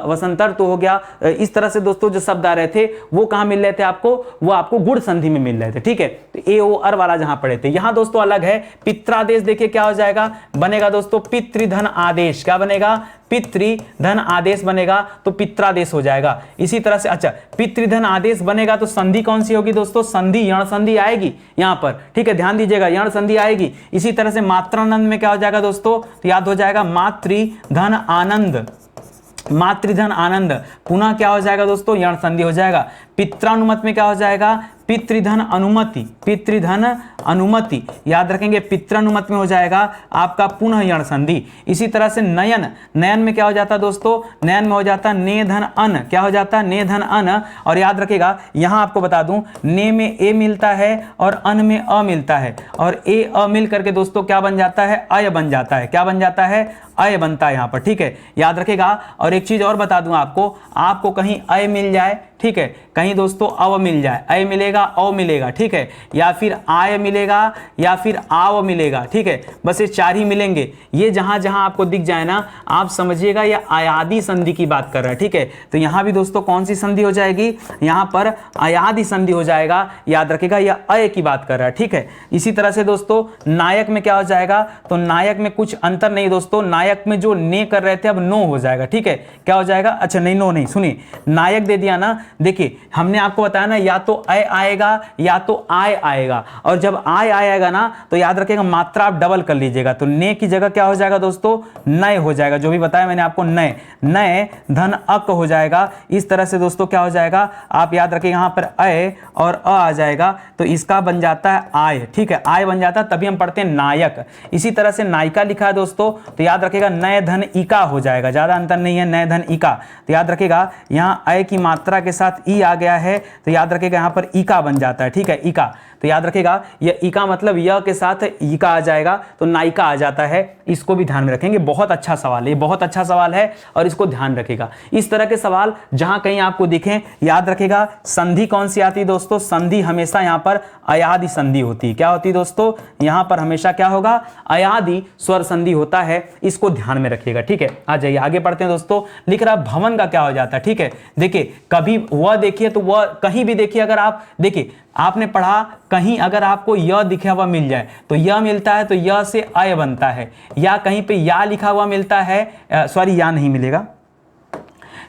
वसंत ऋतु हो गया। इस तरह से दोस्तों जो शब्द आ रहे थे वो कहां मिल रहे थे आपको, वो आपको गुण संधि में मिल रहे थे, ठीक है। तो ए ओ अर वाला जहां पढ़े थे, यहां दोस्तों अलग है। पित्रादेश देखिए क्या हो जाएगा, बनेगा दोस्तों पितृधन आदेश, क्या बनेगा, पितृधन आदेश बनेगा तो पित्रादेश हो जाएगा। इसी तरह से अच्छा पितृधन आदेश बनेगा तो संधि कौन सी होगी दोस्तों, संधि यण संधि आएगी यहां पर, ठीक है, ध्यान दीजिएगा यण संधि आएगी। इसी तरह से मात्रानंद में क्या हो जाएगा दोस्तों, तो याद हो जाएगा मातृधन आनंद, मातृधन आनंद, पुनः क्या हो जाएगा दोस्तों, यण संधि हो जाएगा। पित्रानुमत में क्या हो जाएगा, पितृधन अनुमति, पितृधन अनुमति, याद रखेंगे पित्रानुमत में हो जाएगा आपका पुनः यण संधि। इसी तरह से नयन, नयन में क्या हो जाता है दोस्तों, नयन में हो जाता है ने धन अन, क्या हो जाता है, ने धन अन। और याद रखेगा यहां आपको बता दूं, ने में ए मिलता है और अन में अ मिलता है और ए अ मिल करके दोस्तों क्या बन जाता है, अय बन जाता है, क्या बन जाता है, अय बनता है यहाँ पर, ठीक है, याद रखेगा। और एक चीज और बता दूं आपको, आपको कहीं अय मिल जाए, ठीक है, कहीं दोस्तों अव मिल जाए, अय मिलेगा अव मिलेगा, ठीक है, या फिर आय मिलेगा या फिर आव मिलेगा, ठीक है, बस ये चार ही मिलेंगे। ये जहां जहां आपको दिख जाए ना, आप समझिएगा ये अयादि संधि की बात कर रहा है, ठीक है। तो यहां भी दोस्तों कौन सी संधि हो जाएगी, यहां पर अयादि संधि हो जाएगा, याद रखेगा, यह अय की बात कर रहा है, ठीक है। इसी तरह से दोस्तों नायक में क्या हो जाएगा, तो नायक में कुछ अंतर नहीं दोस्तों, नायक में जो ने कर रहे थे अब नो हो जाएगा, ठीक है, क्या हो जाएगा, अच्छा नहीं नो नहीं, सुनिए, नायक दे दिया ना, देखिए हमने आपको बताया ना, या तो अय आएगा या तो आय आएगा, और जब आय आएगा ना तो याद रखिएगा मात्रा आप डबल कर लीजिएगा, तो ने की जगह क्या हो जाएगा दोस्तों, नय हो जाएगा, जो भी बताया मैंने आपको, नय नय धन अक हो जाएगा। इस तरह से दोस्तों क्या हो जाएगा, आप याद रखिए यहाँ पर अय और अ आ जाएगा, तो इसका बन जाता है आय, ठीक है, आय बन जाता है, तभी हम पढ़ते हैं नायक। इसी तरह से नायिका लिखा है दोस्तों, तो याद रखिएगा नय धन इका हो जाएगा, ज्यादा अंतर नहीं है, नय धन इका। तो याद रखिएगा यहाँ अय की मात्रा के साथ ई आ गया है, तो याद रखिएगा यहाँ पर इका बन जाता है, ठीक है, इका। तो याद रखिएगा यह इका मतलब य के साथ इका आ जाएगा, तो नायिका आ जाता है, इसको भी ध्यान में रखेंगे। बहुत अच्छा सवाल है, ये बहुत अच्छा सवाल है और इसको ध्यान रखिएगा। इस तरह के सवाल जहां कहीं आपको दिखें, याद रखिएगा संधि कौन सी आती है दोस्तों, संधि हमेशा यहाँ पर अयादि संधि होती है। क्या होती है दोस्तों, यहाँ पर हमेशा क्या होगा, अयादि स्वर संधि होता है, इसको ध्यान में रखिएगा, ठीक है। आ जाइए आगे पढ़ते हैं दोस्तों। लिख रहा भवन का क्या हो जाता है, ठीक है, देखिए कभी वह देखिए तो वह कहीं भी देखिए, अगर आप देखिए आपने पढ़ा कहीं अगर आपको य दिखा हुआ मिल जाए तो य मिलता है, तो य से अय बनता है, या कहीं पे या लिखा हुआ मिलता है, सॉरी या नहीं मिलेगा,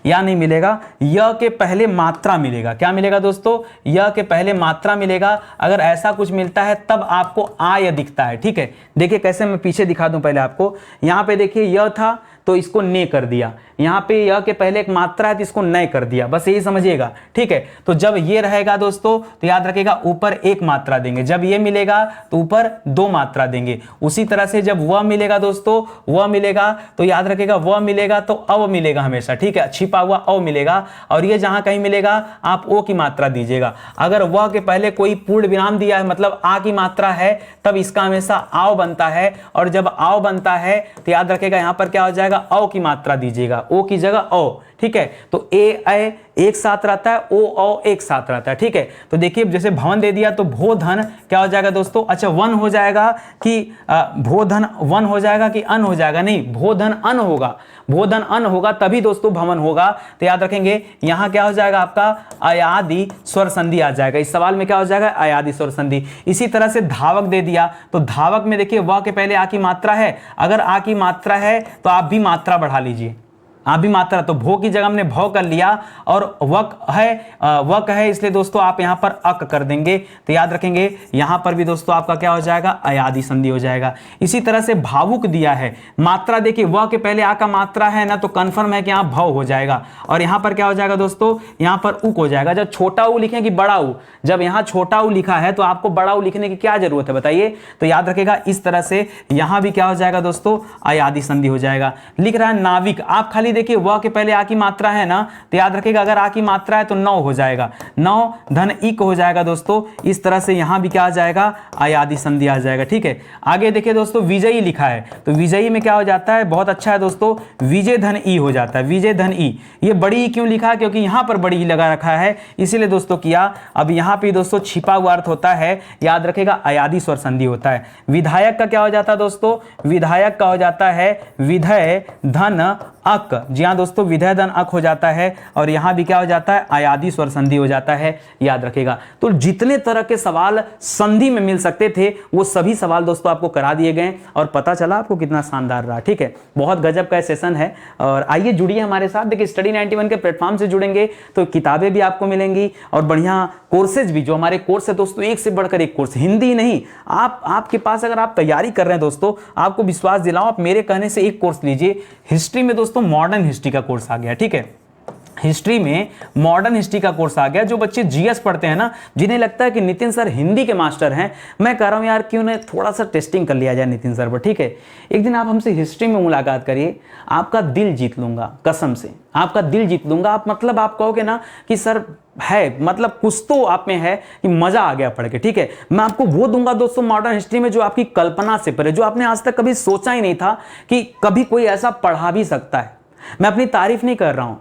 या नहीं मिलेगा, य के पहले मात्रा मिलेगा। क्या मिलेगा दोस्तों, य के पहले मात्रा मिलेगा। अगर ऐसा कुछ मिलता है तब आपको आय दिखता है, ठीक है। देखिए कैसे, मैं पीछे दिखा दूं पहले आपको, यहाँ पे देखिए य था तो इसको ने कर दिया, यहाँ पे य के पहले एक मात्रा है तो इसको नय कर दिया, बस यही समझिएगा, ठीक है। तो जब ये रहेगा दोस्तों तो याद रखिएगा ऊपर एक मात्रा देंगे, जब ये मिलेगा तो ऊपर दो मात्रा देंगे। उसी तरह से जब वह मिलेगा दोस्तों, वह मिलेगा तो याद रखिएगा वह मिलेगा तो अव मिलेगा हमेशा, ठीक है, छिपा हुआ अव मिलेगा। और ये जहां कहीं मिलेगा आप ओ की मात्रा दीजिएगा। अगर वह के पहले कोई पूर्ण विराम दिया है मतलब आ की मात्रा है, तब इसका हमेशा आव बनता है, और जब आव बनता है तो याद रखिएगा यहाँ पर क्या हो जाएगा, औ की मात्रा दीजिएगा, ओ की जगह औ, ठीक है। तो ए अय एक साथ रहता है, ओ औ एक साथ रहता है, ठीक है। तो देखिए जैसे भवन दे दिया तो भो धन क्या हो जाएगा दोस्तों, अच्छा वन हो जाएगा कि भो धन वन हो जाएगा कि अन हो जाएगा, नहीं भो धन अन होगा, भो धन अन होगा तभी दोस्तों भवन होगा। तो याद रखेंगे यहाँ क्या हो जाएगा आपका अयादि स्वर संधि आ जाएगा, इस सवाल में क्या हो जाएगा, अयादि स्वर संधि। इसी तरह से धावक दे दिया, तो धावक में देखिए वह के पहले आ की मात्रा है, अगर आ की मात्रा है तो आप भी मात्रा बढ़ा लीजिए, आप भी मात्रा, तो भो की जगह हमने भौ कर लिया, और वक है इसलिए दोस्तों आप यहां पर अक कर देंगे। तो याद रखेंगे यहां पर भी दोस्तों आपका क्या हो जाएगा, अयादि संधि हो जाएगा। इसी तरह से भावुक दिया है, मात्रा देखिए वह के पहले आ का मात्रा है ना, तो कंफर्म है कि यहां भव हो जाएगा, और यहां पर क्या हो जाएगा दोस्तों, यहां पर उक हो जाएगा। जब छोटा ऊ लिखें कि बड़ा ऊ, जब यहां छोटा ऊ लिखा है तो आपको बड़ा ऊ लिखने की क्या जरूरत है बताइए। तो याद रखेगा इस तरह से यहां भी क्या हो जाएगा दोस्तों, अयादि संधि हो जाएगा। लिख रहा है नाविक, आप खाली देखिए वह के पहले आ की मात्रा है ना, तो याद रखिएगा अगर आ की मात्रा है तो नौ हो जाएगा, नौ धन इक हो जाएगा दोस्तों। इस तरह से यहां भी क्या आ जाएगा, अयादि संधि आ जाएगा, ठीक है। आगे देखिए दोस्तों विजयी लिखा है, तो विजयी में क्या हो जाता है, बहुत अच्छा है दोस्तों, विजय धन ई हो जाता है, विजय धन ई। ये बड़ी क्यों लिखा है, क्योंकि यहां पर बड़ी लगा रखा है इसीलिए दोस्तों किया। अब यहां पे दोस्तों छिपा हुआ अर्थ होता है, याद रखेगा अयादि स्वर संधि होता है। विधायक का क्या हो जाता है दोस्तों, विधायक का हो जाता है विधय धन अक, जी हाँ दोस्तों विधय धन अक हो जाता है, और यहां भी क्या हो जाता है, अयादि स्वर संधि हो जाता है, याद रखेगा। तो जितने तरह के सवाल संधि में मिल सकते थे वो सभी सवाल दोस्तों आपको करा दिए गए, और पता चला आपको कितना शानदार रहा, ठीक है। बहुत गजब का सेशन है, और आइए जुड़िए हमारे साथ। देखिए स्टडी 91 के प्लेटफॉर्म से जुड़ेंगे तो किताबें भी आपको मिलेंगी, और बढ़िया कोर्सेज भी, जो हमारे कोर्स है दोस्तों एक से बढ़कर एक कोर्स, हिंदी नहीं, आपके पास अगर आप तैयारी कर रहे हैं दोस्तों, आपको विश्वास दिलाओ, आप मेरे कहने से एक कोर्स लीजिए। हिस्ट्री में दोस्तों मॉडर्न हिस्ट्री का कोर्स आ गया, ठीक है। हिस्ट्री में मॉडर्न हिस्ट्री का कोर्स आ गया। जो बच्चे जीएस पढ़ते हैं ना, जिन्हें लगता है कि नितिन सर हिंदी के मास्टर हैं, मैं कह रहा हूं यार क्यों ना थोड़ा सा टेस्टिंग कर लिया जाए नितिन सर पर, ठीक है। एक दिन आप हमसे हिस्ट्री में मुलाकात करिए, आपका दिल जीत लूंगा, कसम से आपका दिल जीत लूंगा। आप मतलब आप कहोगे ना कि सर है, मतलब कुछ तो आप में है कि मजा आ गया पढ़ के, ठीक है। मैं आपको वो दूंगा दोस्तों मॉडर्न हिस्ट्री में जो आपकी कल्पना से परे, जो आपने आज तक कभी सोचा ही नहीं था कि कभी कोई ऐसा पढ़ा भी सकता है। मैं अपनी तारीफ नहीं कर रहा हूं,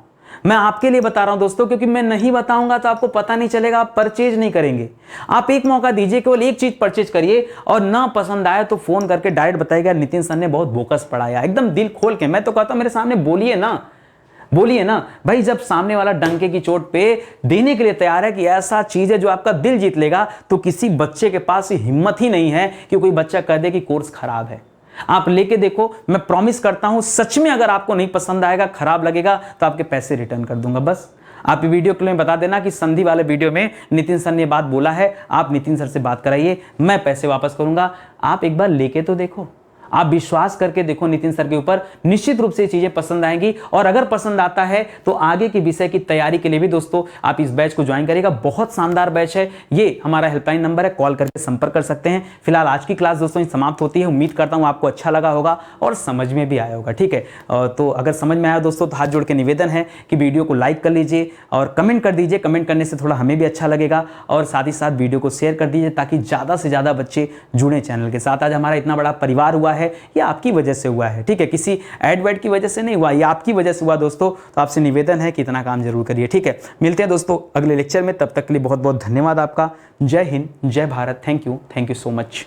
मैं आपके लिए बता रहा हूं दोस्तों, क्योंकि मैं नहीं बताऊंगा तो आपको पता नहीं चलेगा, आप परचेज नहीं करेंगे। आप एक मौका दीजिए, केवल एक चीज परचेज करिए, और ना पसंद आए तो फोन करके डायरेक्ट बताइएगा नितिन सर ने बहुत बोकस पढ़ाया, एकदम दिल खोल के। मैं तो कहता हूं मेरे सामने बोलिए ना, बोलिए ना भाई। जब सामने वाला डंके की चोट पे देने के लिए तैयार है कि ऐसा चीज है जो आपका दिल जीत लेगा, तो किसी बच्चे के पास हिम्मत ही नहीं है कि कोई बच्चा कह दे कि कोर्स खराब है। आप लेके देखो, मैं प्रॉमिस करता हूं सच में, अगर आपको नहीं पसंद आएगा, खराब लगेगा, तो आपके पैसे रिटर्न कर दूंगा। बस आप वीडियो के लिए बता देना कि संधि वाले वीडियो में नितिन सर ने बात बोला है, आप नितिन सर से बात कराइए, मैं पैसे वापस करूंगा। आप एक बार लेके तो देखो, आप विश्वास करके देखो नितिन सर के ऊपर, निश्चित रूप से ये चीजें पसंद आएंगी। और अगर पसंद आता है तो आगे के विषय की तैयारी के लिए भी दोस्तों आप इस बैच को ज्वाइन करिएगा। बहुत शानदार बैच है ये, हमारा हेल्पलाइन नंबर है, कॉल करके संपर्क कर सकते हैं। फिलहाल आज की क्लास दोस्तों समाप्त होती है। उम्मीद करता हूं आपको अच्छा लगा होगा और समझ में भी आया होगा, ठीक है। तो अगर समझ में आया दोस्तों तो हाथ जोड़ के निवेदन है कि वीडियो को लाइक कर लीजिए और कमेंट कर दीजिए। कमेंट करने से थोड़ा हमें भी अच्छा लगेगा, और साथ ही साथ वीडियो को शेयर कर दीजिए ताकि ज़्यादा से ज़्यादा बच्चे जुड़े चैनल के साथ। आज हमारा इतना बड़ा परिवार हुआ है, ये आपकी वजह से हुआ है, ठीक है। किसी एड वेड की वजह से नहीं हुआ, ये आपकी वजह से हुआ दोस्तों। तो आपसे निवेदन है कि इतना काम जरूर करिए, ठीक है। मिलते हैं दोस्तों अगले लेक्चर में, तब तक के लिए बहुत बहुत धन्यवाद आपका। जय हिंद, जय Bharat. Thank you so much.